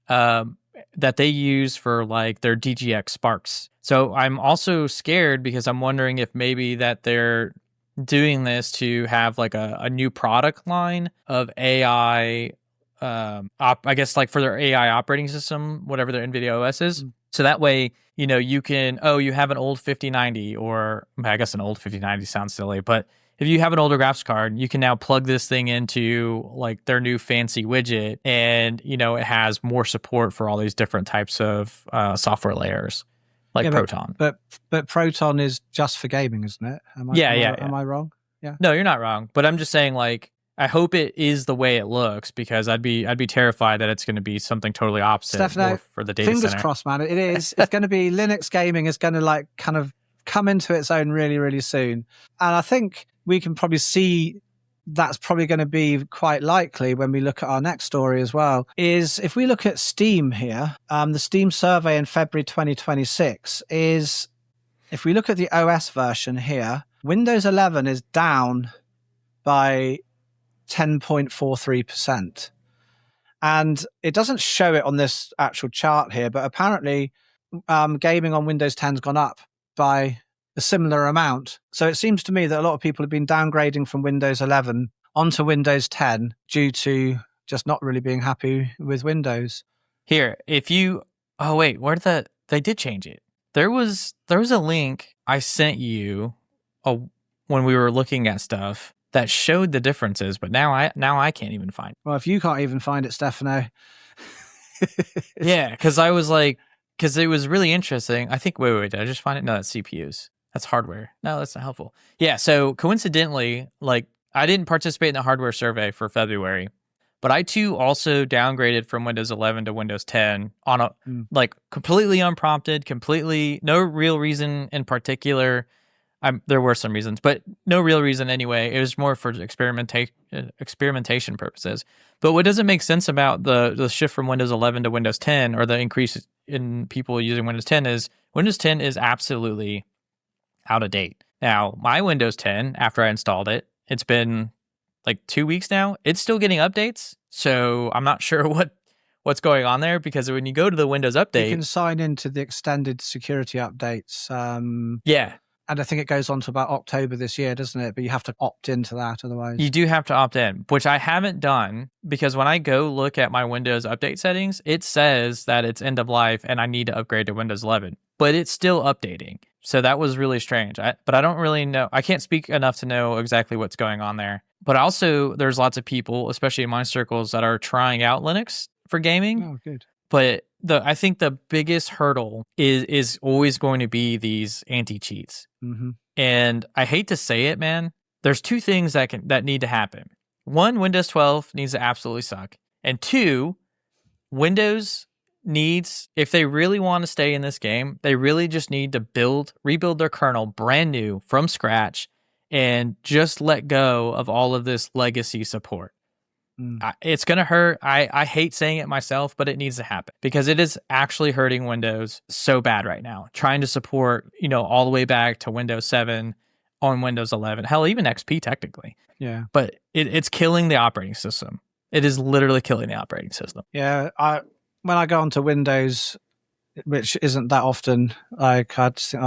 that they use for like their DGX Sparks. So I'm also scared because I'm wondering if maybe that they're doing this to have like a new product line of AI, I guess like for their AI operating system, whatever their NVIDIA OS is. So that way, you can, you have an old 5090, or I guess an old 5090 sounds silly, but if you have an older graphics card, you can now plug this thing into like their new fancy widget, and it has more support for all these different types of software layers, like Proton. But Proton is just for gaming, isn't it? Am I wrong? Yeah. No, you're not wrong. But I'm just saying, like, I hope it is the way it looks, because I'd be terrified that it's going to be something totally opposite. Stefano, for the data fingers center. Crossed, man. It is. It's going to be Linux gaming is going to like kind of come into its own really, really soon, and I think we can probably see that's probably going to be quite likely when we look at our next story as well. Is if we look at Steam here, the Steam survey in February 2026 is, if we look at the OS version here, Windows 11 is down by 10.43%. And it doesn't show it on this actual chart here, but apparently gaming on Windows 10 has gone up by a similar amount. So it seems to me that a lot of people have been downgrading from Windows 11 onto Windows 10 due to just not really being happy with Windows. Here, they did change it. There was a link I sent you when we were looking at stuff that showed the differences, but now I can't even find it. Well, if you can't even find it, Stefano. Yeah, because it was really interesting. I think, wait, did I just find it? No, that's CPUs. That's hardware. No, that's not helpful. Yeah, so coincidentally, like, I didn't participate in the hardware survey for February, but I too also downgraded from Windows 11 to Windows 10 on a like completely unprompted, completely no real reason in particular. There were some reasons, but no real reason anyway. It was more for experimentation purposes. But what doesn't make sense about the shift from Windows 11 to Windows 10, or the increase in people using Windows 10, is Windows 10 is absolutely out of date. Now, my Windows 10, after I installed it, it's been like 2 weeks now. It's still getting updates, so I'm not sure what's going on there, because when you go to the Windows update, you can sign into the extended security updates. Yeah. And I think it goes on to about October this year, doesn't it? But you have to opt into that otherwise. You do have to opt in, which I haven't done, because when I go look at my Windows update settings, it says that it's end of life and I need to upgrade to Windows 11, but it's still updating. So that was really strange. But I don't really know. I can't speak enough to know exactly what's going on there. But also, there's lots of people, especially in my circles, that are trying out Linux for gaming. Oh, good. But I think the biggest hurdle is always going to be these anti-cheats. Mm-hmm. And I hate to say it, man. There's two things that need to happen. One, Windows 12 needs to absolutely suck. And two, Windows needs, if they really want to stay in this game, they really just need to rebuild their kernel brand new from scratch and just let go of all of this legacy support. It's going to hurt. I hate saying it myself, but it needs to happen, because it is actually hurting Windows so bad right now. Trying to support, all the way back to Windows 7 on Windows 11. Hell, even XP technically. Yeah. But it's killing the operating system. It is literally killing the operating system. Yeah. When I go onto Windows, which isn't that often, like, I just think,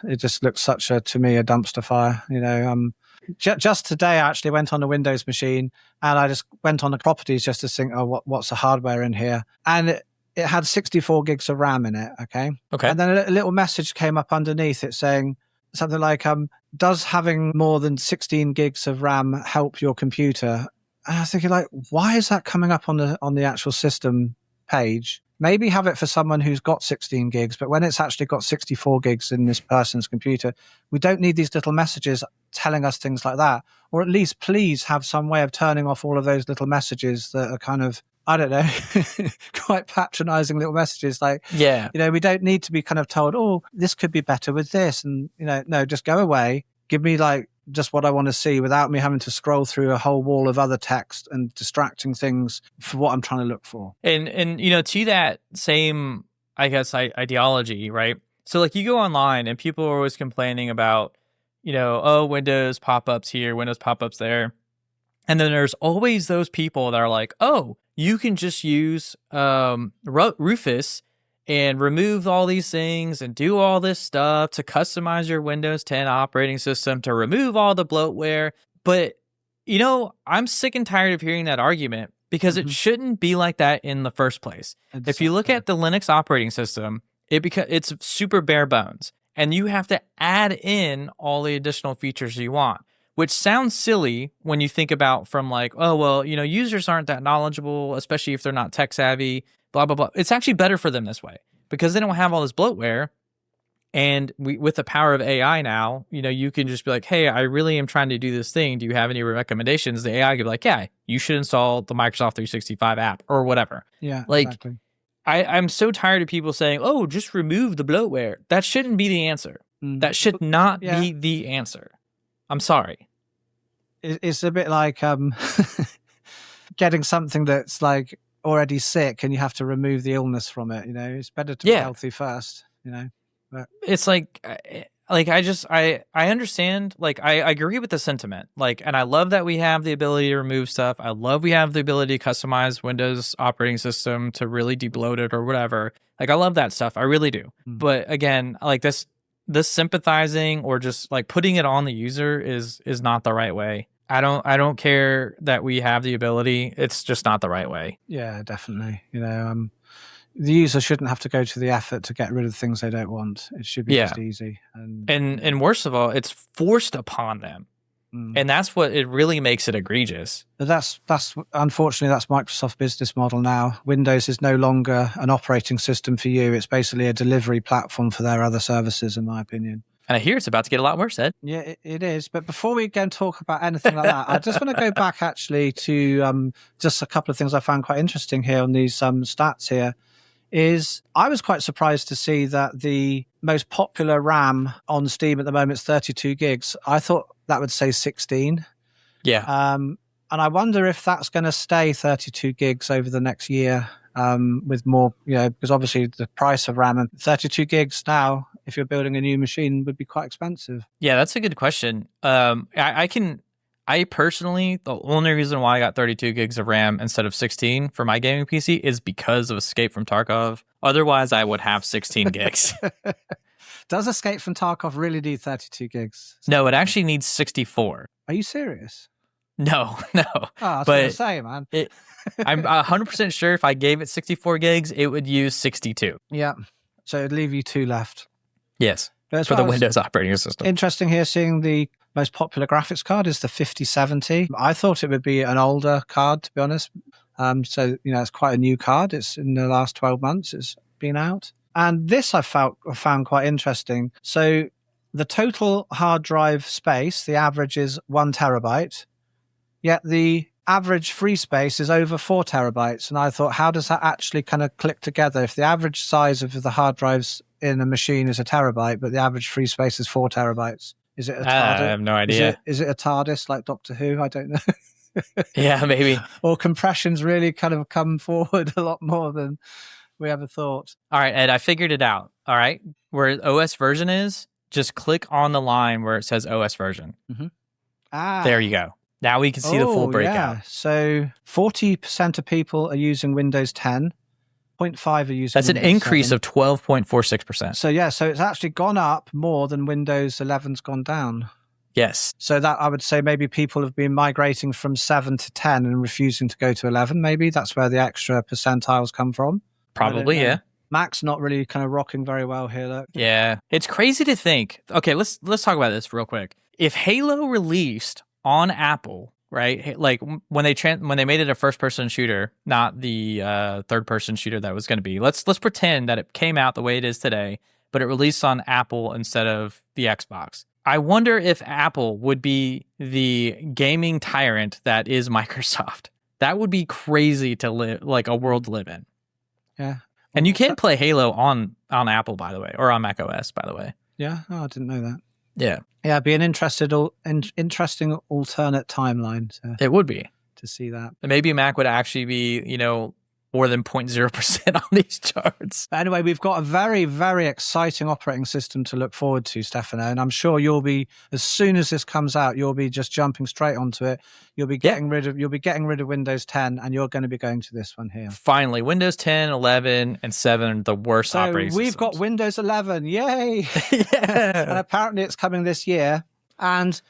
it just looks to me, a dumpster fire. Just today, I actually went on a Windows machine and I just went on the properties just to think, what's the hardware in here? And it had 64 gigs of RAM in it, okay? Okay. And then a little message came up underneath it saying, something like, does having more than 16 gigs of RAM help your computer? And I was thinking, like, why is that coming up on the actual system page? Maybe have it for someone who's got 16 gigs, but when it's actually got 64 gigs in this person's computer, we don't need these little messages telling us things like that. Or at least please have some way of turning off all of those little messages that are kind of, I don't know, quite patronizing little messages. Like, Yeah. We don't need to be kind of told, oh, this could be better with this. And, no, just go away. Give me like just what I want to see without me having to scroll through a whole wall of other text and distracting things for what I'm trying to look for. And to that same, I guess, ideology, right? So like you go online and people are always complaining about, oh, Windows pop-ups here, Windows pop-ups there. And then there's always those people that are like, oh, you can just use Rufus and remove all these things and do all this stuff to customize your Windows 10 operating system to remove all the bloatware. But, I'm sick and tired of hearing that argument because it shouldn't be like that in the first place. Exactly. If you look at the Linux operating system, it's super bare bones and you have to add in all the additional features you want, which sounds silly when you think about from like, oh, well, users aren't that knowledgeable, especially if they're not tech savvy. Blah, blah, blah. It's actually better for them this way because they don't have all this bloatware. And with the power of AI now, you can just be like, hey, I really am trying to do this thing. Do you have any recommendations? The AI could be like, yeah, you should install the Microsoft 365 app or whatever. Yeah, like, exactly. I'm so tired of people saying, oh, just remove the bloatware. That shouldn't be the answer. That should not be the answer. I'm sorry. It's a bit like getting something that's like already sick and you have to remove the illness from it. It's better to be healthy first. But it's like I understand. Like I agree with the sentiment. Like, and I love that we have the ability to remove stuff. I love we have the ability to customize Windows operating system to really debloat it or whatever. Like I love that stuff. I really do. But again, like this sympathizing or just like putting it on the user is not the right way. I don't care that we have the ability. It's just not the right way. Yeah, definitely. The user shouldn't have to go to the effort to get rid of things they don't want. It should be just easy. And worst of all, it's forced upon them. And that's what it really makes it egregious. But that's unfortunately that's Microsoft's business model now. Windows is no longer an operating system for you. It's basically a delivery platform for their other services, in my opinion. And I hear it's about to get a lot worse, Ed. Yeah, it is. But before we go and talk about anything like that, I just want to go back actually to just a couple of things I found quite interesting here on these stats here. I was quite surprised to see that the most popular RAM on Steam at the moment is 32 gigs. I thought that would say 16. Yeah. And I wonder if that's going to stay 32 gigs over the next year with more, because obviously the price of RAM and 32 gigs now, if you're building a new machine, would be quite expensive. Yeah, that's a good question. I personally, the only reason why I got 32 gigs of RAM instead of 16 for my gaming PC is because of Escape from Tarkov. Otherwise, I would have 16 gigs. Does Escape from Tarkov really need 32 gigs? No, it actually needs 64. Are you serious? No. Oh, I was going to say, man. I'm 100% sure if I gave it 64 gigs, it would use 62. Yeah. So it'd leave you 2 left. Yes, for the Windows operating system. Interesting here, seeing the most popular graphics card is the 5070. I thought it would be an older card, to be honest. So, it's quite a new card. It's in the last 12 months it's been out. And this I found quite interesting. So the total hard drive space, the average is 1 terabyte, yet the average free space is over 4 terabytes. And I thought, how does that actually kind of click together? If the average size of the hard drives in a machine is a terabyte, but the average free space is 4 terabytes. Is it a TARDIS? I have no idea. Is it a TARDIS like Doctor Who? I don't know. Yeah, maybe. Or compression's really kind of come forward a lot more than we ever thought. All right, Ed, I figured it out. All right, where OS version is, just click on the line where it says OS version. There you go. Now we can see the full breakout. Yeah. So 40% of people are using Windows 10. 0.5 are using That's Windows an increase 7. of 12.46%. So it's actually gone up more than Windows 11's gone down. Yes. So that I would say maybe people have been migrating from 7 to 10 and refusing to go to 11. Maybe that's where the extra percentiles come from. Probably, yeah. Mac's not really kind of rocking very well here. Look. Yeah, it's crazy to think. Okay, let's talk about this real quick. If Halo released on Apple, right? Like when they made it a first-person shooter, not the third-person shooter that was going to be. Let's pretend that it came out the way it is today, but it released on Apple instead of the Xbox. I wonder if Apple would be the gaming tyrant that is Microsoft. That would be crazy to live, like a world to live in. Yeah. And you can play Halo on Apple, by the way, or on macOS, by the way. Yeah. Oh, I didn't know that. Yeah. Yeah, it'd be an interesting alternate timeline. It would be. To see that. Maybe Mac would actually be, more than 0.0% on these charts. But anyway, we've got a very, very exciting operating system to look forward to, Stefano. And I'm sure you'll be, as soon as this comes out, you'll be just jumping straight onto it. You'll be getting rid of Windows 10, and you're going to be going to this one here. Finally, Windows 10, 11, and 7 are the worst operating systems. We've got Windows 11. Yay! Yeah. And apparently it's coming this year. And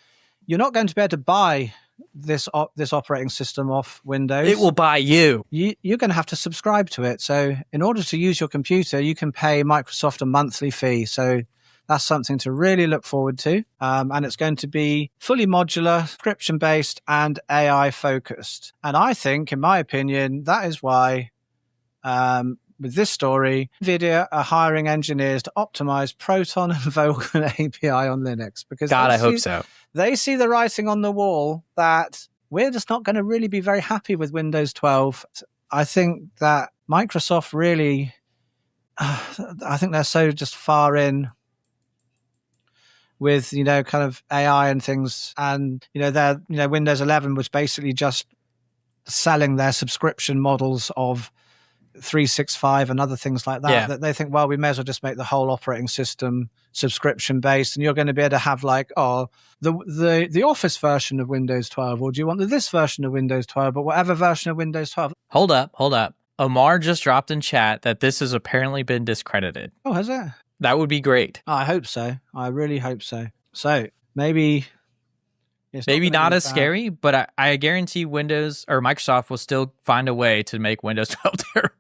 you're not going to be able to buy this operating system off Windows. It will buy you. You're going to have to subscribe to it. So in order to use your computer, you can pay Microsoft a monthly fee. So that's something to really look forward to. And it's going to be fully modular, subscription-based, and AI-focused. And I think, in my opinion, that is why, with this story, NVIDIA are hiring engineers to optimize Proton and Vulkan API on Linux. Because God, I hope so. They see the writing on the wall that we're just not going to really be very happy with Windows 12. I think that Microsoft really, I think they're so just far in with, kind of AI and things. And, their, Windows 11 was basically just selling their subscription models of 365 and other things like that, that they think, well, we may as well just make the whole operating system subscription based, and you're going to be able to have like, the Office version of Windows 12, or do you want this version of Windows 12, or whatever version of Windows 12. Hold up. Omar just dropped in chat that this has apparently been discredited. Oh, has it? That would be great. I hope so. I really hope so. So maybe not as scary, but I guarantee Windows or Microsoft will still find a way to make Windows 12 terrible.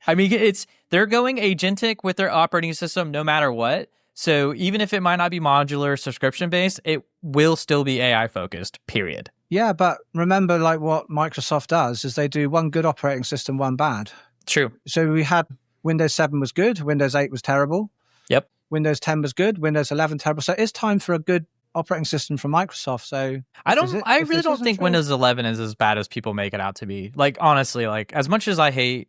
I mean, they're going agentic with their operating system no matter what. So even if it might not be modular subscription based, it will still be AI focused, period. Yeah, but remember, like what Microsoft does is they do one good operating system, one bad. True. So we had Windows 7 was good, Windows 8 was terrible. Yep. Windows 10 was good, Windows 11 terrible. So it's time for a good operating system from Microsoft. So I really don't think Windows 11 is as bad as people make it out to be. Like, honestly, like as much as I hate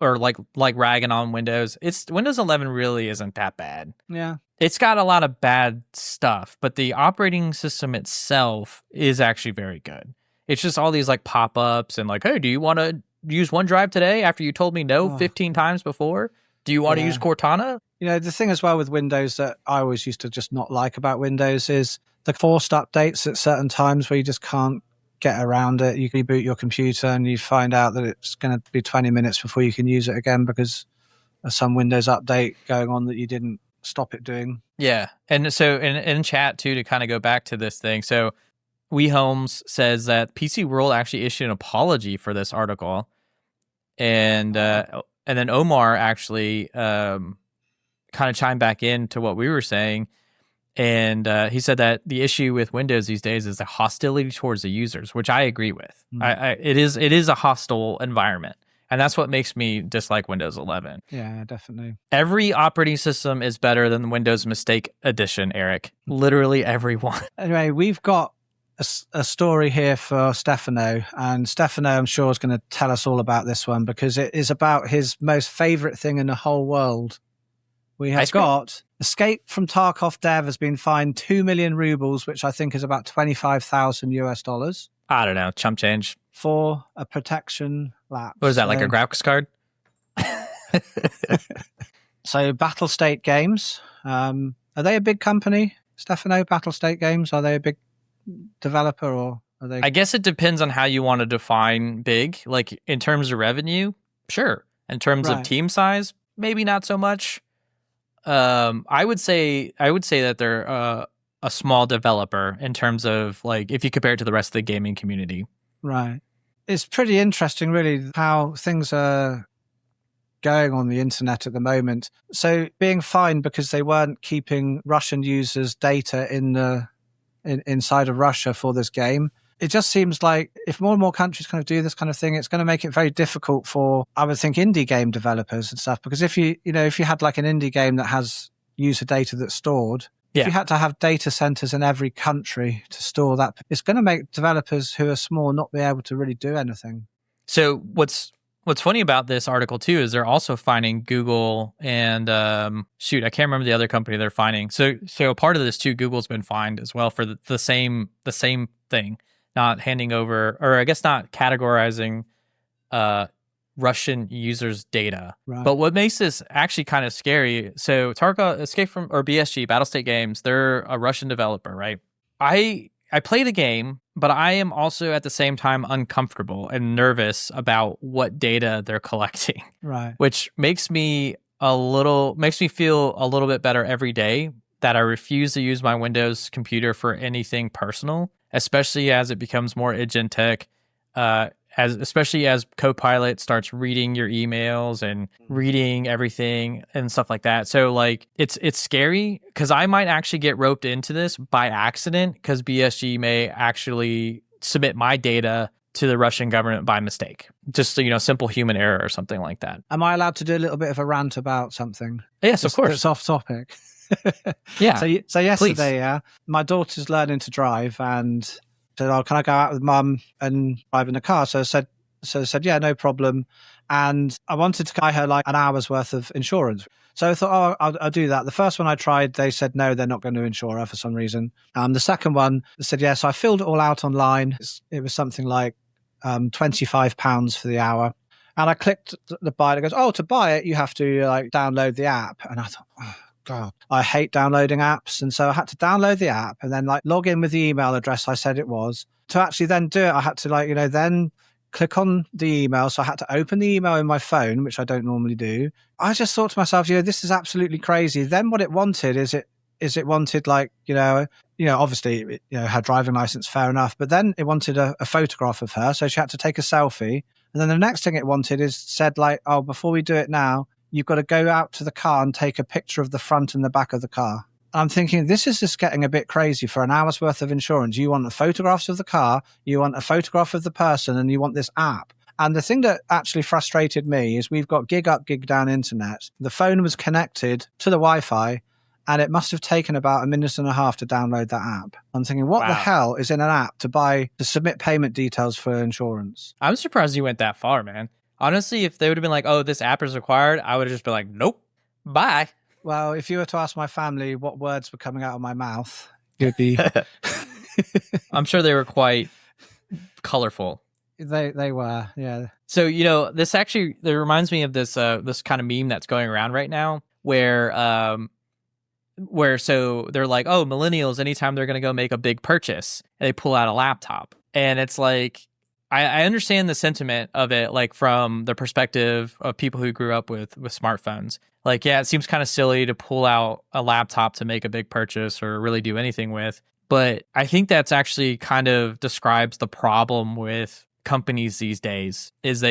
or like ragging on Windows, Windows 11 really isn't that bad. Yeah. It's got a lot of bad stuff, but the operating system itself is actually very good. It's just all these like pop-ups and like, hey, do you want to use OneDrive today after you told me no 15 times before? Do you want to use Cortana? The thing as well with Windows that I always used to just not like about Windows is the forced updates at certain times where you just can't get around it. You can reboot your computer and you find out that it's going to be 20 minutes before you can use it again because of some Windows update going on that you didn't stop it doing. Yeah. And so in chat too, to kind of go back to this thing. So We Holmes says that PC World actually issued an apology for this article. And then Omar actually kind of chimed back into what we were saying. And he said that the issue with Windows these days is the hostility towards the users, which I agree with. It is a hostile environment. And that's what makes me dislike Windows 11. Yeah, definitely. Every operating system is better than the Windows Mistake Edition, Eric. Literally everyone. Anyway, we've got a story here for Stefano. And Stefano, I'm sure, is going to tell us all about this one because it is about his most favorite thing in the whole world. We have got Escape from Tarkov dev has been fined 2 million rubles, which I think is about 25,000 US dollars. I don't know, chump change. For a protection lapse. What is that, like a graphics card? So Battlestate Games, are they a big company, Stefano? Battlestate Games, are they a big developer or are they? I guess it depends on how you want to define big. Like in terms of revenue, sure. In terms of team size, maybe not so much. I would say that they're a small developer in terms of like if you compare it to the rest of the gaming community. Right. It's pretty interesting, really, how things are going on the internet at the moment. So being fined because they weren't keeping Russian users' data inside of Russia for this game. It just seems like if more and more countries kind of do this kind of thing, it's going to make it very difficult for, I would think, indie game developers and stuff. Because if you had like an indie game that has user data that's stored, if you had to have data centers in every country to store that, it's going to make developers who are small not be able to really do anything. So what's funny about this article too is they're also finding Google and I can't remember the other company they're finding. So a part of this too, Google's been fined as well for the same thing. Not handing over, or I guess not categorizing Russian users' data. Right. But what makes this actually kind of scary, so Tarkov Escape from, or BSG, Battlestate Games, they're a Russian developer, right? I play the game, but I am also at the same time uncomfortable and nervous about what data they're collecting. Right. Which makes me feel a little bit better every day that I refuse to use my Windows computer for anything personal, especially as it becomes more agentic, especially as Copilot starts reading your emails and reading everything and stuff like that. So like it's scary because I might actually get roped into this by accident because BSG may actually submit my data to the Russian government by mistake. Just, simple human error or something like that. Am I allowed to do a little bit of a rant about something? Yes, of course. It's off topic. Yeah. So yesterday, please. My daughter's learning to drive and said, "Oh, can I go out with mum and drive in the car?" So I said, "Yeah, no problem." And I wanted to buy her like an hour's worth of insurance. So I thought, I'll do that. The first one I tried, they said no, they're not going to insure her for some reason. The second one, they said yes. So I filled it all out online. It was something like £25 for the hour. And I clicked the buy. It goes, "Oh, to buy it, you have to like download the app." And I thought, oh, God, I hate downloading apps. And so I had to download the app and then like log in with the email address I said it was. To actually then do it, I had to then click on the email. So I had to open the email in my phone, which I don't normally do. I just thought to myself, this is absolutely crazy. Then what it wanted is it wanted like, obviously, her driving license, fair enough. But then it wanted a photograph of her. So she had to take a selfie. And then the next thing it wanted said like, "Oh, before we do it now, you've got to go out to the car and take a picture of the front and the back of the car." I'm thinking, this is just getting a bit crazy for an hour's worth of insurance. You want the photographs of the car, you want a photograph of the person, and you want this app. And the thing that actually frustrated me is we've got gig up, gig down internet. The phone was connected to the Wi-Fi, and it must have taken about a minute and a half to download that app. I'm thinking, what the hell is in an app to submit payment details for insurance? I'm surprised you went that far, man. Honestly, if they would have been like, "Oh, this app is required," I would have just been like, "Nope, bye." Well, if you were to ask my family what words were coming out of my mouth, it would be... I'm sure they were quite colorful. They were, yeah. So, this actually, it reminds me of this kind of meme that's going around right now where so they're like, "Oh, millennials, anytime they're going to go make a big purchase," and they pull out a laptop. And it's like, I understand the sentiment of it, like from the perspective of people who grew up with smartphones. Like, yeah, it seems kind of silly to pull out a laptop to make a big purchase or really do anything with. But I think that's actually kind of describes the problem with companies these days, is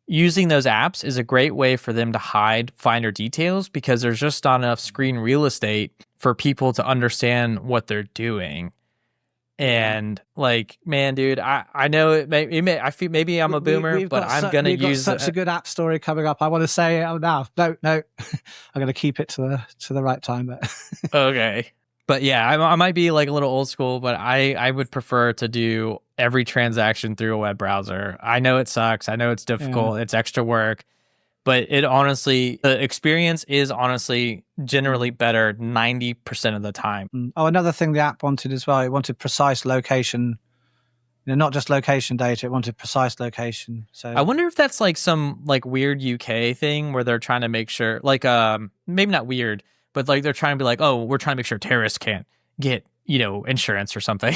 using those apps is a great way for them to hide finer details because there's just not enough screen real estate for people to understand what they're doing. And like, man, dude, I know I feel maybe I'm a boomer, but I'm going to use such a good app story coming up. I want to say it now. No, I'm going to keep it to the right time. But okay. But yeah, I might be like a little old school, but I would prefer to do every transaction through a web browser. I know it sucks. I know it's difficult. Yeah. It's extra work. But the experience is honestly generally better 90% of the time. Oh, another thing the app wanted as well, it wanted precise location, not just location data, it wanted precise location. So I wonder if that's like some like weird UK thing where they're trying to make sure, like maybe not weird, but like they're trying to be like, "Oh, we're trying to make sure terrorists can't get insurance or something.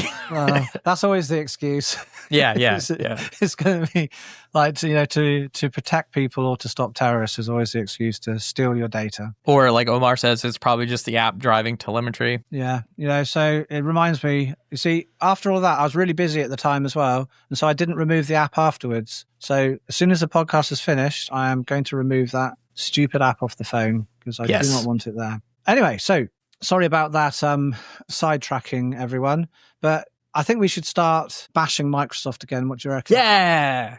That's always the excuse. Yeah. It's going to be like, to protect people or to stop terrorists is always the excuse to steal your data. Or like Omar says, it's probably just the app driving telemetry. Yeah. So it reminds me, you see, after all that, I was really busy at the time as well. And so I didn't remove the app afterwards. So as soon as the podcast is finished, I am going to remove that stupid app off the phone because I do not want it there. Anyway, so sorry about that sidetracking, everyone. But I think we should start bashing Microsoft again. What do you reckon? Yeah.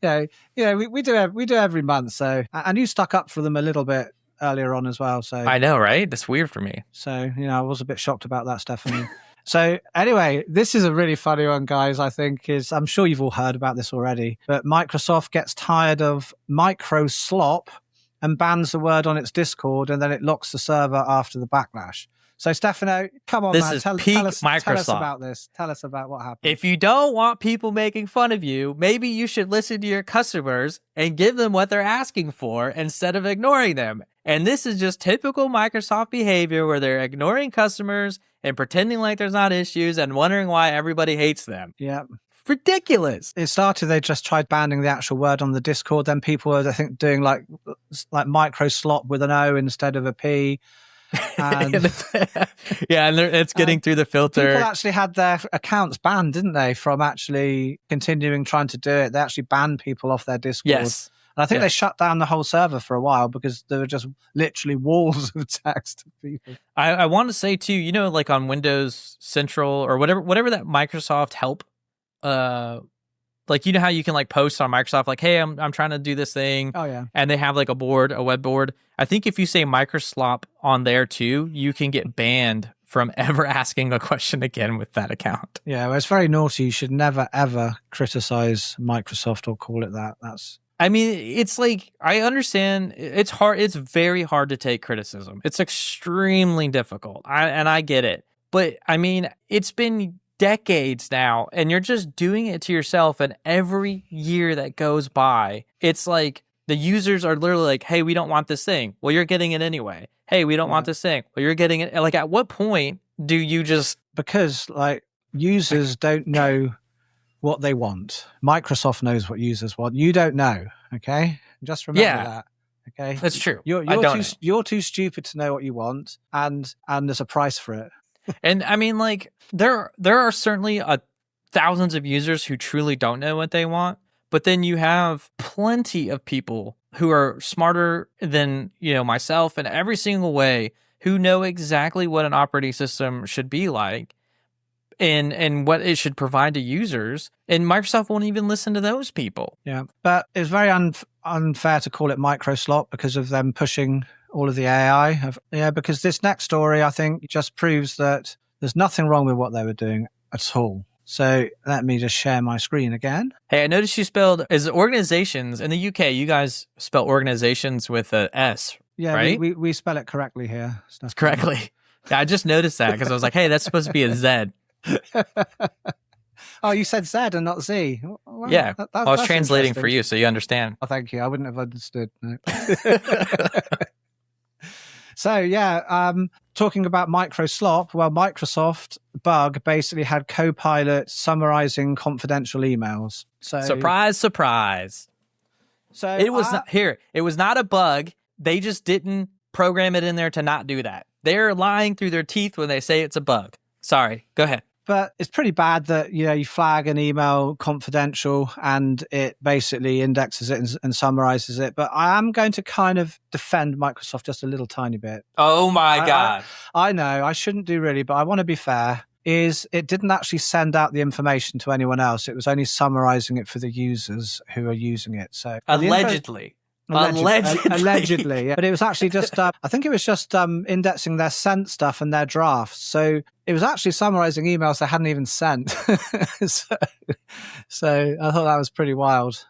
We do every month. So, and you stuck up for them a little bit earlier on as well. So I know, right? That's weird for me. So, I was a bit shocked about that, Stephanie. So anyway, this is a really funny one, guys. I think I'm sure you've all heard about this already, but Microsoft gets tired of microslop and bans the word on its Discord, and then it locks the server after the backlash. So, Stefano, come on, this man. Is tell us about this. Tell us about what happened. If you don't want people making fun of you, maybe you should listen to your customers and give them what they're asking for instead of ignoring them. And this is just typical Microsoft behavior where they're ignoring customers and pretending like there's not issues and wondering why everybody hates them. Yeah. Ridiculous. It started, they just tried banning the actual word on the Discord. Then people were, I think, doing like microslop with an O instead of a P. And and it's getting through the filter. People actually had their accounts banned, didn't they, from actually continuing trying to do it. They actually banned people off their Discord. Yes. And I think they shut down the whole server for a while because there were just literally walls of text of people. I want to say too, like on Windows Central or whatever that Microsoft help, like how you can like post on Microsoft, like, hey, I'm trying to do this thing. Oh yeah. And they have like a web board. I think if you say microslop on there too, you can get banned from ever asking a question again with that account. Yeah, well, it's very naughty. You should never ever criticize Microsoft or call it that. It's like, I understand it's hard. It's very hard to take criticism. It's extremely difficult. I get it. But it's been decades now, and you're just doing it to yourself. And every year that goes by, it's like the users are literally like, hey, we don't want this thing. Well, you're getting it anyway. Hey, we don't want this thing. Well, you're getting it. Like, at what point do you just... Because, like, users don't know what they want. Microsoft knows what users want. You don't know, okay? Just remember that, okay? That's true. You're too stupid to know what you want, and there's a price for it. And there are certainly thousands of users who truly don't know what they want, but then you have plenty of people who are smarter than myself in every single way, who know exactly what an operating system should be like and what it should provide to users, and Microsoft won't even listen to those people. Yeah, but it's very unfair to call it microslop because of them pushing all of the AI. Because this next story, I think, just proves that there's nothing wrong with what they were doing at all. So let me just share my screen again. Hey, I noticed you spelled organizations in the UK. You guys spell organizations with a S. Yeah, right? we spell it correctly here. Correctly. Yeah, I just noticed that because I was like, hey, that's supposed to be a Z. Oh, you said Z and not Z. Well, yeah, I was translating for you, so you understand. Oh, thank you. I wouldn't have understood. No. So, talking about microslop, well, Microsoft bug basically had Copilot summarizing confidential emails. So, surprise. So it was it was not a bug. They just didn't program it in there to not do that. They're lying through their teeth when they say it's a bug. Sorry, go ahead. But it's pretty bad that, you flag an email confidential and it basically indexes it and summarizes it. But I am going to kind of defend Microsoft just a little tiny bit. Oh my God. I know I shouldn't do really, but I want to be fair. Is it didn't actually send out the information to anyone else. It was only summarizing it for the users who are using it. So allegedly. Allegedly, yeah. But it was actually just, I think it was just indexing their sent stuff and their drafts. So it was actually summarizing emails they hadn't even sent. so I thought that was pretty wild.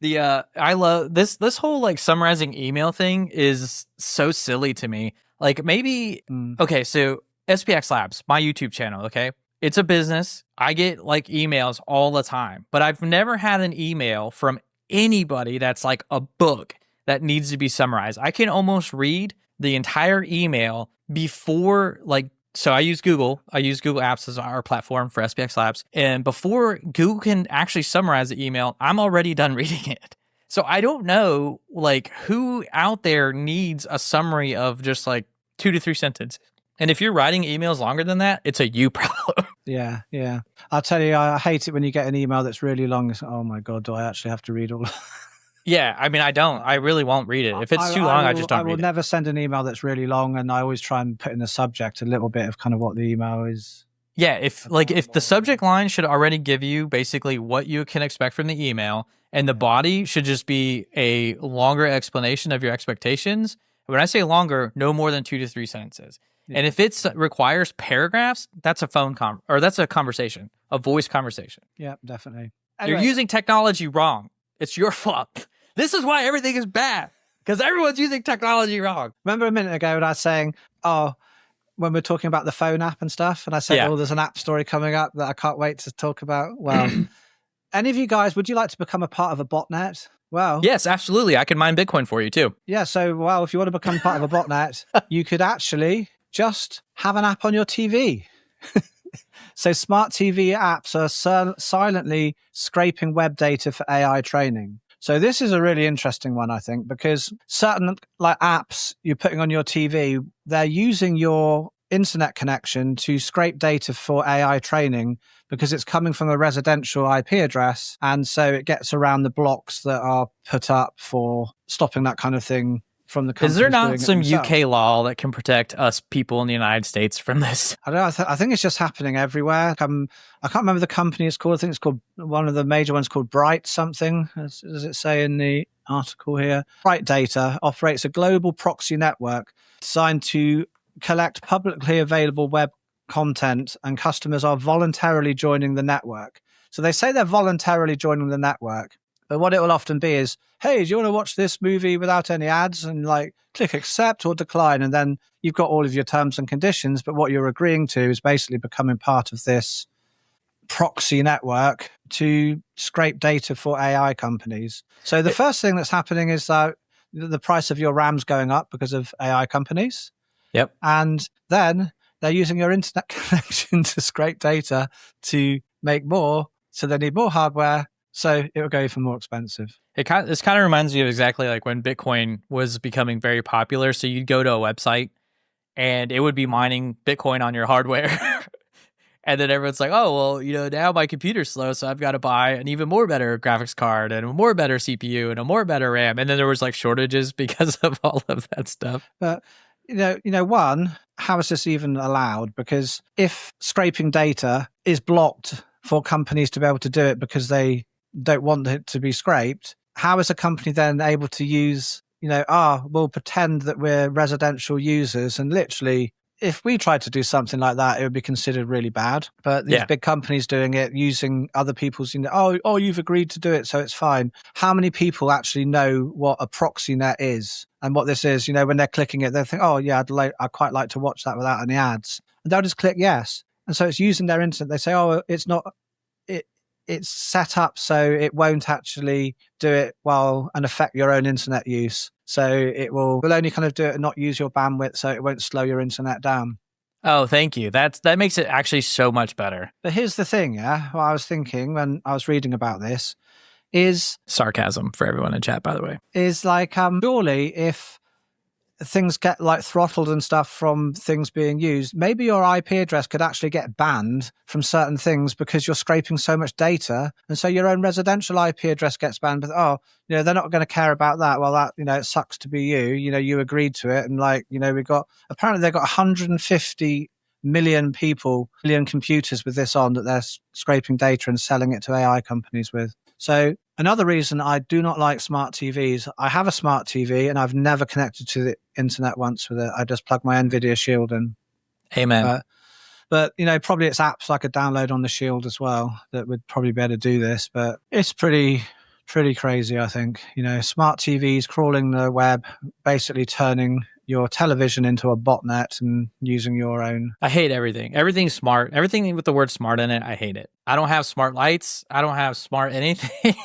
I love this whole like summarizing email thing is so silly to me. Like maybe, okay, so SPX Labs, my YouTube channel, okay? It's a business. I get like emails all the time, but I've never had an email from anybody that's like a book that needs to be summarized. I can almost read the entire email before like So I use Google. I use Google Apps as our platform for SPX Labs. And before Google can actually summarize the email, I'm already done reading it. So I don't know, like, who out there needs a summary of just like 2 to 3 sentences. And if you're writing emails longer than that, it's a you problem. Yeah. I'll tell you, I hate it when you get an email that's really long. It's, oh my God, do I actually have to read all of Yeah, I mean, I don't. I really won't read it. If it's too long, I just don't read it. I will never send an email that's really long, and I always try and put in the subject a little bit of kind of what the email is. Yeah, if the subject line should already give you basically what you can expect from the email, and the body should just be a longer explanation of your expectations. When I say longer, no more than 2 to 3 sentences. Yeah. And if it requires paragraphs, that's a that's a conversation, a voice conversation. Yeah, definitely. Anyway. You're using technology wrong. It's your fault. This is why everything is bad, because everyone's using technology wrong. Remember a minute ago when I was saying, when we're talking about the phone app and stuff, and I said, there's an app story coming up that I can't wait to talk about. Well, any of you guys, would you like to become a part of a botnet? Well, yes, absolutely. I can mine Bitcoin for you too. Yeah. So, if you want to become part of a botnet, you could actually just have an app on your TV. So smart TV apps are silently scraping web data for AI training. So this is a really interesting one, I think, because certain apps you're putting on your TV, they're using your internet connection to scrape data for AI training because it's coming from a residential IP address. And so it gets around the blocks that are put up for stopping that kind of thing from the companies. Is there not some UK law that can protect us people in the United States from this? I don't know. I think it's just happening everywhere. I can't remember the company it's called. I think it's called, one of the major ones called Bright something, as it say in the article here. Bright Data operates a global proxy network designed to collect publicly available web content, and customers are voluntarily joining the network. So they say they're voluntarily joining the network, but what it will often be is, hey, do you want to watch this movie without any ads? And click accept or decline. And then you've got all of your terms and conditions. But what you're agreeing to is basically becoming part of this proxy network to scrape data for AI companies. So the first thing that's happening is that the price of your RAM's going up because of AI companies. Yep. And then they're using your internet connection to scrape data to make more. So they need more hardware. So it will go even more expensive. This kind of reminds me of exactly like when Bitcoin was becoming very popular. So you'd go to a website and it would be mining Bitcoin on your hardware. And then everyone's like, oh, well, now my computer's slow, so I've got to buy an even more better graphics card and a more better CPU and a more better RAM. And then there was shortages because of all of that stuff. But, one, how is this even allowed? Because if scraping data is blocked for companies to be able to do it because they don't want it to be scraped, how is a company then able to use, we'll pretend that we're residential users, and literally, if we tried to do something like that, it would be considered really bad. But these big companies doing it, using other people's, you've agreed to do it, so it's fine. How many people actually know what a proxy net is and what this is? When they're clicking it, they think, I'd quite like to watch that without any ads. And they'll just click yes. And so it's using their internet. They say, it's not, it's set up so it won't actually do it and affect your own internet use. So it will only kind of do it and not use your bandwidth, so it won't slow your internet down. Oh, thank you. That makes it actually so much better. But here's the thing, what I was thinking when I was reading about this is... Sarcasm for everyone in chat, by the way. Is surely if things get throttled and stuff from things being used, maybe your IP address could actually get banned from certain things because you're scraping so much data. And so your own residential IP address gets banned, but they're not going to care about that. Well, that, it sucks to be you, you agreed to it. And apparently they've got 150 million computers with this on that they're scraping data and selling it to AI companies with. So another reason I do not like smart TVs, I have a smart TV and I've never connected to the internet once with it. I just plug my NVIDIA Shield in. Amen. But probably it's apps I could download on the Shield as well that would probably be able to do this. But it's pretty crazy, I think. Smart TVs crawling the web, basically turning your television into a botnet and using your own. I hate everything. Everything's smart. Everything with the word smart in it, I hate it. I don't have smart lights. I don't have smart anything.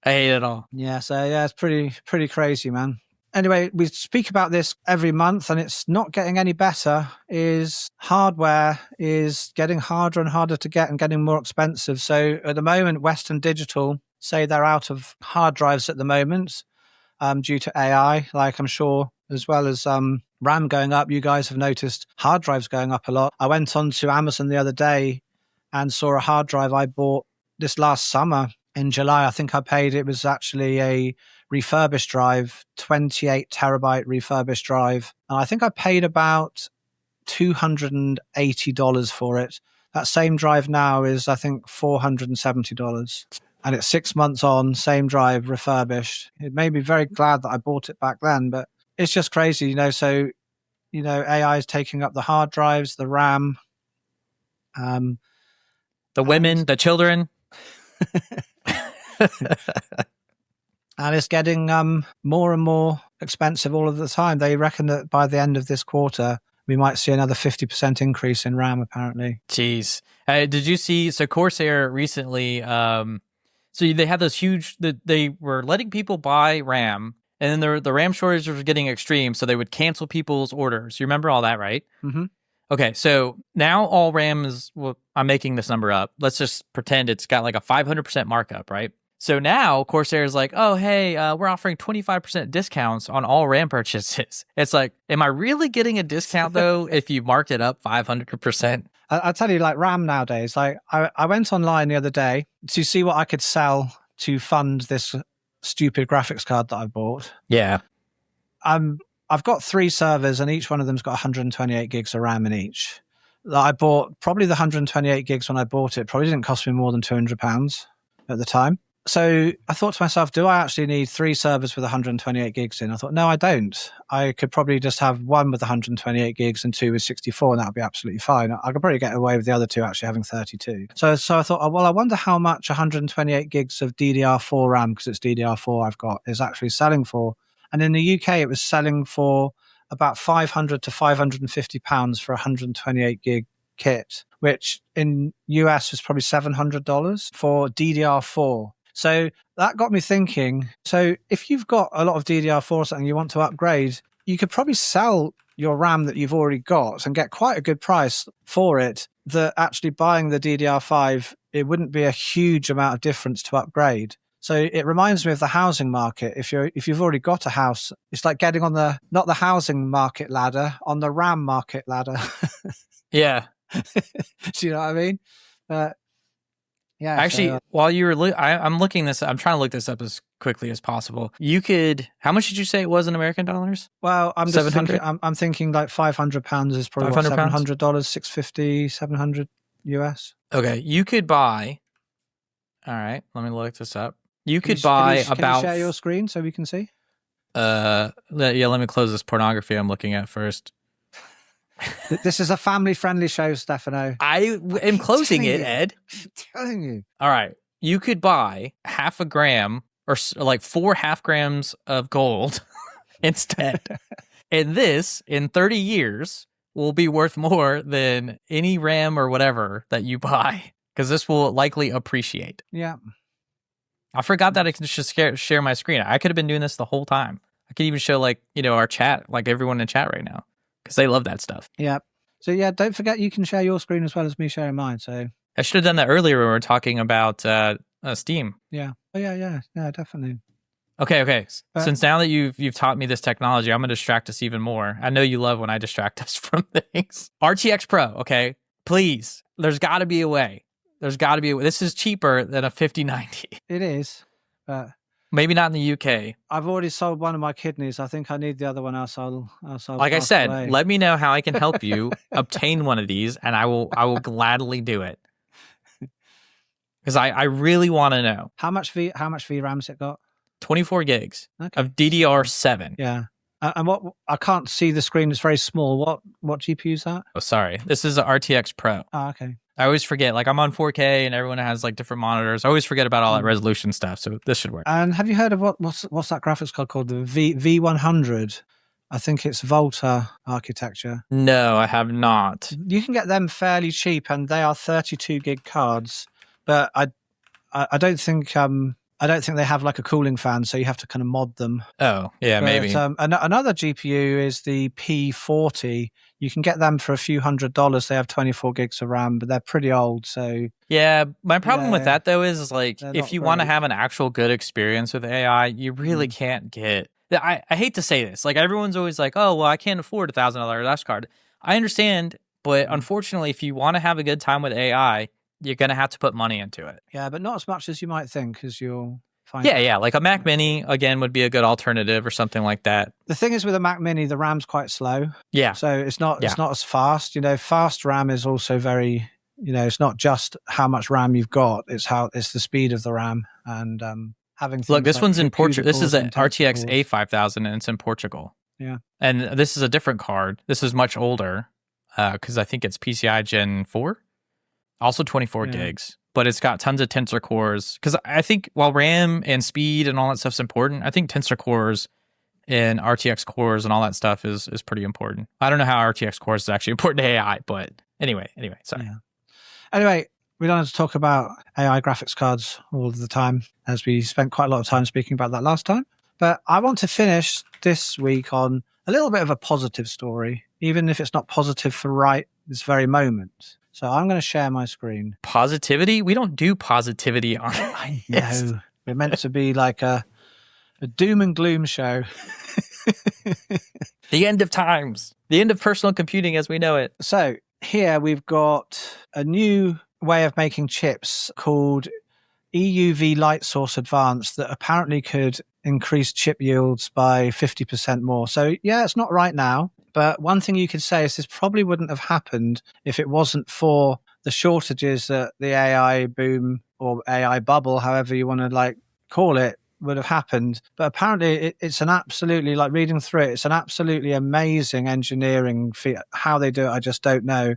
I hate it all. Yeah, so it's pretty crazy, man. anyway, we speak about this every month and it's not getting any better, is hardware is getting harder and harder to get and getting more expensive. So at the moment, Western Digital say they're out of hard drives at the moment due to AI, like I'm sure, as well as RAM going up. You guys have noticed hard drives going up a lot. I went on to Amazon the other day and saw a hard drive I bought this last summer in July. I think I paid, it was actually a refurbished drive, 28 terabyte refurbished drive. And I think I paid about $280 for it. That same drive now is, I think, $470. And it's 6 months on, same drive, refurbished. It made me very glad that I bought it back then, but it's just crazy, you know. So, you know, AI is taking up the hard drives, the RAM. The women, the children. And it's getting more and more expensive all of the time. They reckon that by the end of this quarter, we might see another 50% increase in RAM, apparently. Jeez. Did you see, so Corsair recently, so they had this huge, they were letting people buy RAM, and then the RAM shortage was getting extreme, so they would cancel people's orders. You remember all that, right? Mm-hmm. Okay, so now all RAM is, well, I'm making this number up. Let's just pretend it's got like a 500% markup, right? So now Corsair is like, oh, hey, we're offering 25% discounts on all RAM purchases. It's like, am I really getting a discount, though, if you marked it up 500%? I'll tell you, like RAM nowadays, like I went online the other day to see what I could sell to fund this stupid graphics card that I bought. Yeah. I've got 3 servers and each one of them's got 128 gigs of RAM in each. I bought probably the 128 gigs when I bought it. Probably didn't cost me more than £200 at the time. So I thought to myself, do I actually need 3 servers with 128 gigs in? I thought, no, I don't. I could probably just have one with 128 gigs and 2 with 64, and that would be absolutely fine. I could probably get away with the other 2 actually having 32. So I thought, oh, well, I wonder how much 128 gigs of DDR4 RAM, because it's DDR4 I've got, is actually selling for. And in the UK, it was selling for about £500 to £550 for a 128 gig kit, which in US was probably $700 for DDR4. So that got me thinking. So if you've got a lot of DDR4 or something you want to upgrade, you could probably sell your RAM that you've already got and get quite a good price for it. That actually buying the DDR5, it wouldn't be a huge amount of difference to upgrade. So it reminds me of the housing market. If you've already got a house, it's like getting on not the housing market ladder, on the RAM market ladder. Yeah. Do you know what I mean? Yeah. Actually, so, while you were, I'm looking this. I'm trying to look this up as quickly as possible. You could. How much did you say it was in American dollars? Well, I'm just thinking. I'm thinking like £500 is probably what, $700, $650, $700 US. Okay, you could buy. All right, let me look this up. You could buy about. Can you share your screen so we can see? Yeah. Let me close this pornography I'm looking at first. This is a family-friendly show, Stefano. I am closing it, Ed. I'm telling you. All right. You could buy half a gram or like 4 half grams of gold instead. And this, in 30 years, will be worth more than any RAM or whatever that you buy, because this will likely appreciate. Yeah. I forgot that I could just share my screen. I could have been doing this the whole time. I could even show, like, you know, our chat, like everyone in chat right now, because they love that stuff. Yeah. So, yeah, don't forget you can share your screen as well as me sharing mine. So I should have done that earlier when we were talking about Steam. Yeah. Oh, yeah, definitely. Okay. Since now that you've taught me this technology, I'm going to distract us even more. I know you love when I distract us from things. RTX Pro, okay? Please. There's got to be a way. This is cheaper than a 5090. It is, but maybe not in the UK. I've already sold one of my kidneys. I think I need the other one. I'll like I said, away. Let me know how I can help you obtain one of these, and I will gladly do it. Because I really want to know. How much VRAM's it got? 24 gigs of DDR7. Yeah. And what, I can't see the screen. It's very small. What GPU is that? Oh, sorry. This is an RTX Pro. Oh, okay. I always forget. Like, I'm on 4K and everyone has like different monitors. I always forget about all that resolution stuff. So this should work. And have you heard of what's that graphics card called? The V100. I think it's Volta architecture. No, I have not. You can get them fairly cheap, and they are 32 gig cards. But I don't think I don't think they have like a cooling fan, so you have to kind of mod them. Oh, yeah, maybe. Another GPU is the P40. You can get them for a few $100s. They have 24 gigs of RAM, but they're pretty old. So yeah, my problem with that though is like if you want to have an actual good experience with AI, you really can't get. I hate to say this. Like everyone's always like, oh well, I can't afford $1,000 dash card. I understand, but unfortunately, if you want to have a good time with AI, you're gonna have to put money into it. Yeah, but not as much as you might think, because you'll find. Yeah, like a Mac Mini again would be a good alternative or something like that. The thing is with a Mac Mini, the RAM's quite slow. Yeah, so it's not as fast. Fast RAM is also very. It's not just how much RAM you've got; it's the speed of the RAM and having. Look, this one's in Portugal. This is an RTX A5000, and it's in Portugal. Yeah, and this is a different card. This is much older because I think it's PCI Gen 4. Also 24 gigs, but it's got tons of tensor cores. Because I think while RAM and speed and all that stuff's important, I think tensor cores and RTX cores and all that stuff is pretty important. I don't know how RTX cores is actually important to AI, but anyway, sorry. Yeah. Anyway, we don't have to talk about AI graphics cards all of the time, as we spent quite a lot of time speaking about that last time. But I want to finish this week on a little bit of a positive story, even if it's not positive for right this very moment. So I'm going to share my screen. Positivity? We don't do positivity on it. I know. We're meant to be like a doom and gloom show. The end of times. The end of personal computing as we know it. So here we've got a new way of making chips called EUV Light Source Advanced that apparently could increase chip yields by 50% more. So yeah, it's not right now. But one thing you could say is this probably wouldn't have happened if it wasn't for the shortages that the AI boom or AI bubble, however you want to call it, would have happened. But apparently it's an absolutely, reading through it, it's an absolutely amazing engineering feat. How they do it, I just don't know.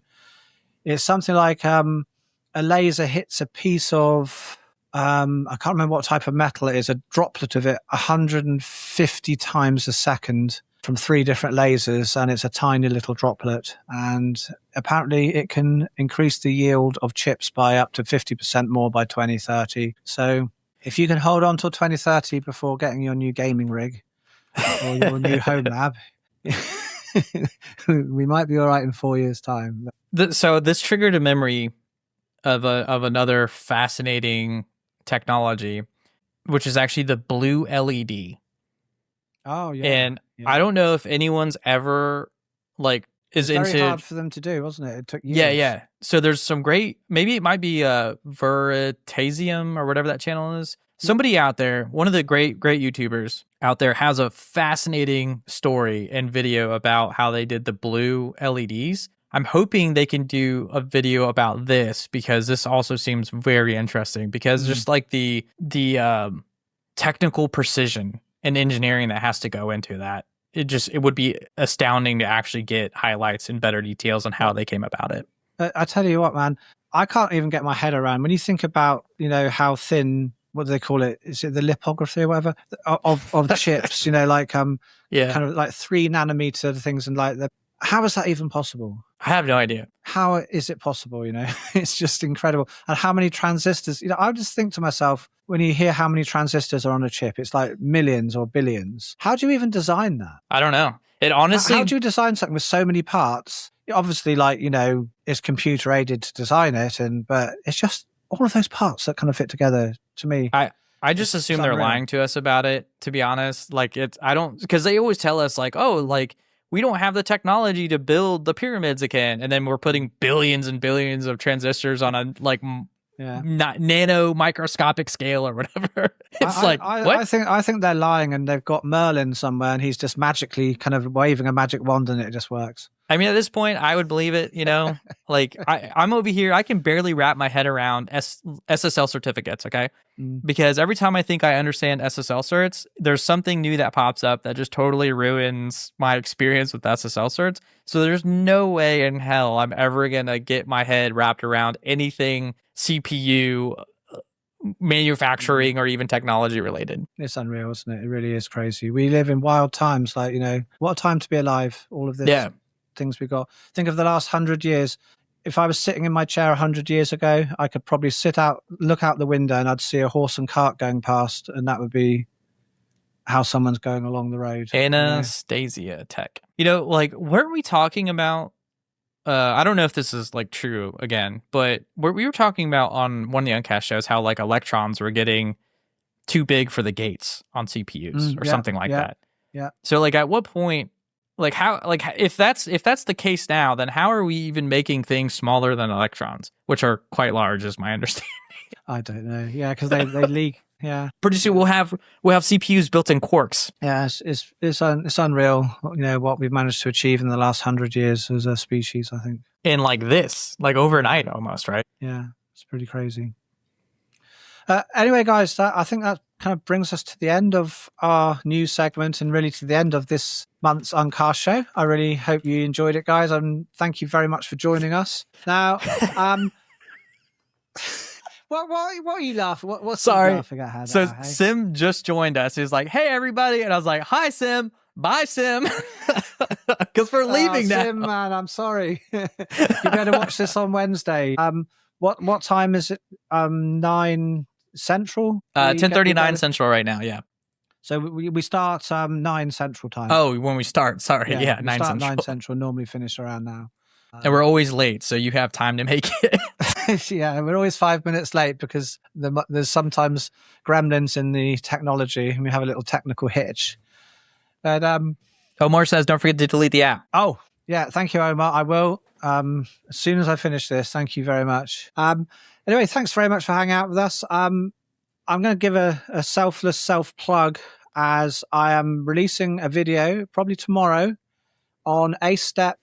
It's something like a laser hits a piece of, I can't remember what type of metal it is, a droplet of it 150 times a second. From 3 different lasers, and it's a tiny little droplet. And apparently it can increase the yield of chips by up to 50% more by 2030. So if you can hold on till 2030 before getting your new gaming rig or your new home lab, we might be all right in 4 years' time. So this triggered a memory of another fascinating technology, which is actually the blue LED. Oh, yeah. And I don't know if anyone's ever is into. Very hard for them to do, wasn't it? It took years. Yeah. So there's some great. Maybe it might be Veritasium or whatever that channel is. Somebody out there, one of the great YouTubers out there, has a fascinating story and video about how they did the blue LEDs. I'm hoping they can do a video about this because this also seems very interesting. Because just like the technical precision and engineering that has to go into that, it would be astounding to actually get highlights and better details on how they came about it. I tell you what, man, I can't even get my head around when you think about how thin, what do they call it? Is it the lithography or whatever of chips? Kind of like 3 nanometer things, and how is that even possible? I have no idea. How is it possible? It's just incredible. And how many transistors? I just think to myself, when you hear how many transistors are on a chip, it's like millions or billions. How do you even design that? I don't know. It honestly. How do you design something with so many parts? Obviously, it's computer aided to design it, but it's just all of those parts that kind of fit together. To me, I just assume they're lying to us about it. To be honest, because they always tell us we don't have the technology to build the pyramids again, and then we're putting billions and billions of transistors on a not nano microscopic scale or whatever. It's what? I think they're lying, and they've got Merlin somewhere, and he's just magically kind of waving a magic wand, and it just works. I mean, at this point, I would believe it. I'm over here. I can barely wrap my head around SSL certificates. Okay, because every time I think I understand SSL certs, there's something new that pops up that just totally ruins my experience with SSL certs. So there's no way in hell I'm ever gonna get my head wrapped around anything CPU manufacturing or even technology related. It's unreal, isn't it? It really is crazy. We live in wild times. What a time to be alive. All of this. Yeah. Things we got. Think of the last 100 years. if I was sitting in my chair 100 years ago, I could probably look out the window, and I'd see a horse and cart going past, and that would be how someone's going along the road. Anastasia tech. Like, weren't we talking about, I don't know if this is like true again, but we were talking about on one of the Uncast shows how like electrons were getting too big for the gates on CPUs or something like that. Yeah. So like at what point, like how, like if that's the case now, then how are we even making things smaller than electrons, which are quite large, is my understanding. I don't know. Yeah, because they leak. Yeah. Pretty soon we'll have CPUs built in quarks. Yeah, it's unreal. What we've managed to achieve in the last 100 years as a species, I think. And like this, like overnight almost, right? Yeah, it's pretty crazy. Anyway, guys, I think that kind of brings us to the end of our news segment and really to the end of this month's Uncast show. I really hope you enjoyed it, guys, and thank you very much for joining us. Now, what are you laughing? What's Sorry. laughing at? So hey? Sim just joined us. He's like, "Hey, everybody," and I was like, "Hi, Sim. Bye, Sim," because we're leaving now. Sim, man, I'm sorry. You better watch this on Wednesday. What time is it? 9 Central. 10:39 Central right now. Yeah. So we start 9 Central time. Oh, when we start. Sorry. Yeah, 9 start Central. 9 Central. Normally finish around now. And we're always late, so you have time to make it. Yeah, we're always 5 minutes late because there's sometimes gremlins in the technology, and we have a little technical hitch. But Omar says, "Don't forget to delete the app." Oh, yeah. Thank you, Omar. I will. As soon as I finish this. Thank you very much. Anyway, thanks very much for hanging out with us. I'm going to give a selfless self-plug, as I am releasing a video probably tomorrow on A-Step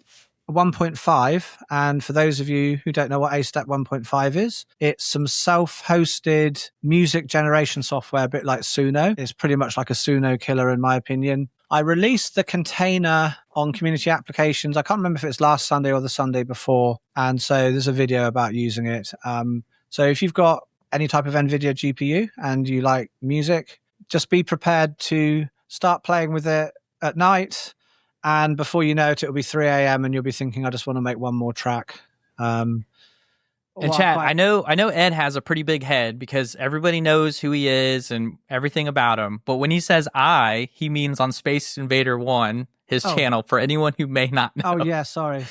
1.5. And for those of you who don't know what A-Step 1.5 is, it's some self-hosted music generation software, a bit like Suno. It's pretty much like a Suno killer, in my opinion. I released the container on community applications. I can't remember if it's last Sunday or the Sunday before. And so there's a video about using it. So if you've got any type of NVIDIA GPU and you like music, just be prepared to start playing with it at night. And before you know it, it'll be 3 a.m. and you'll be thinking, I just want to make one more track. And chat, I know Ed has a pretty big head because everybody knows who he is and everything about him. But when he says he means on Space Invader 1, his channel, for anyone who may not know. Oh, yeah, sorry.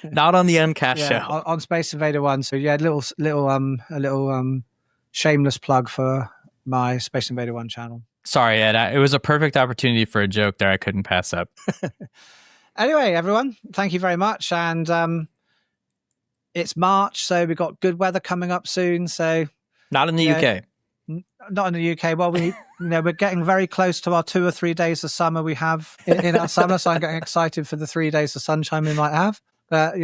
Not on the Uncast show. On Space Invader 1. So yeah, a little shameless plug for my Space Invader 1 channel. Sorry, Ed. It was a perfect opportunity for a joke there I couldn't pass up. Anyway, everyone, thank you very much. And it's March, so we've got good weather coming up soon. So not in the UK. Not in the UK. Well, we're getting very close to our 2 or 3 days of summer we have in our summer. So I'm getting excited for the 3 days of sunshine we might have. But,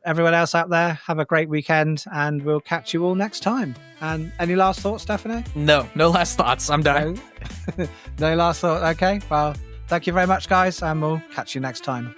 everyone else out there, have a great weekend, and we'll catch you all next time. And any last thoughts, Stefano? No last thoughts. I'm done. No last thought. Okay. Well, thank you very much, guys, and we'll catch you next time.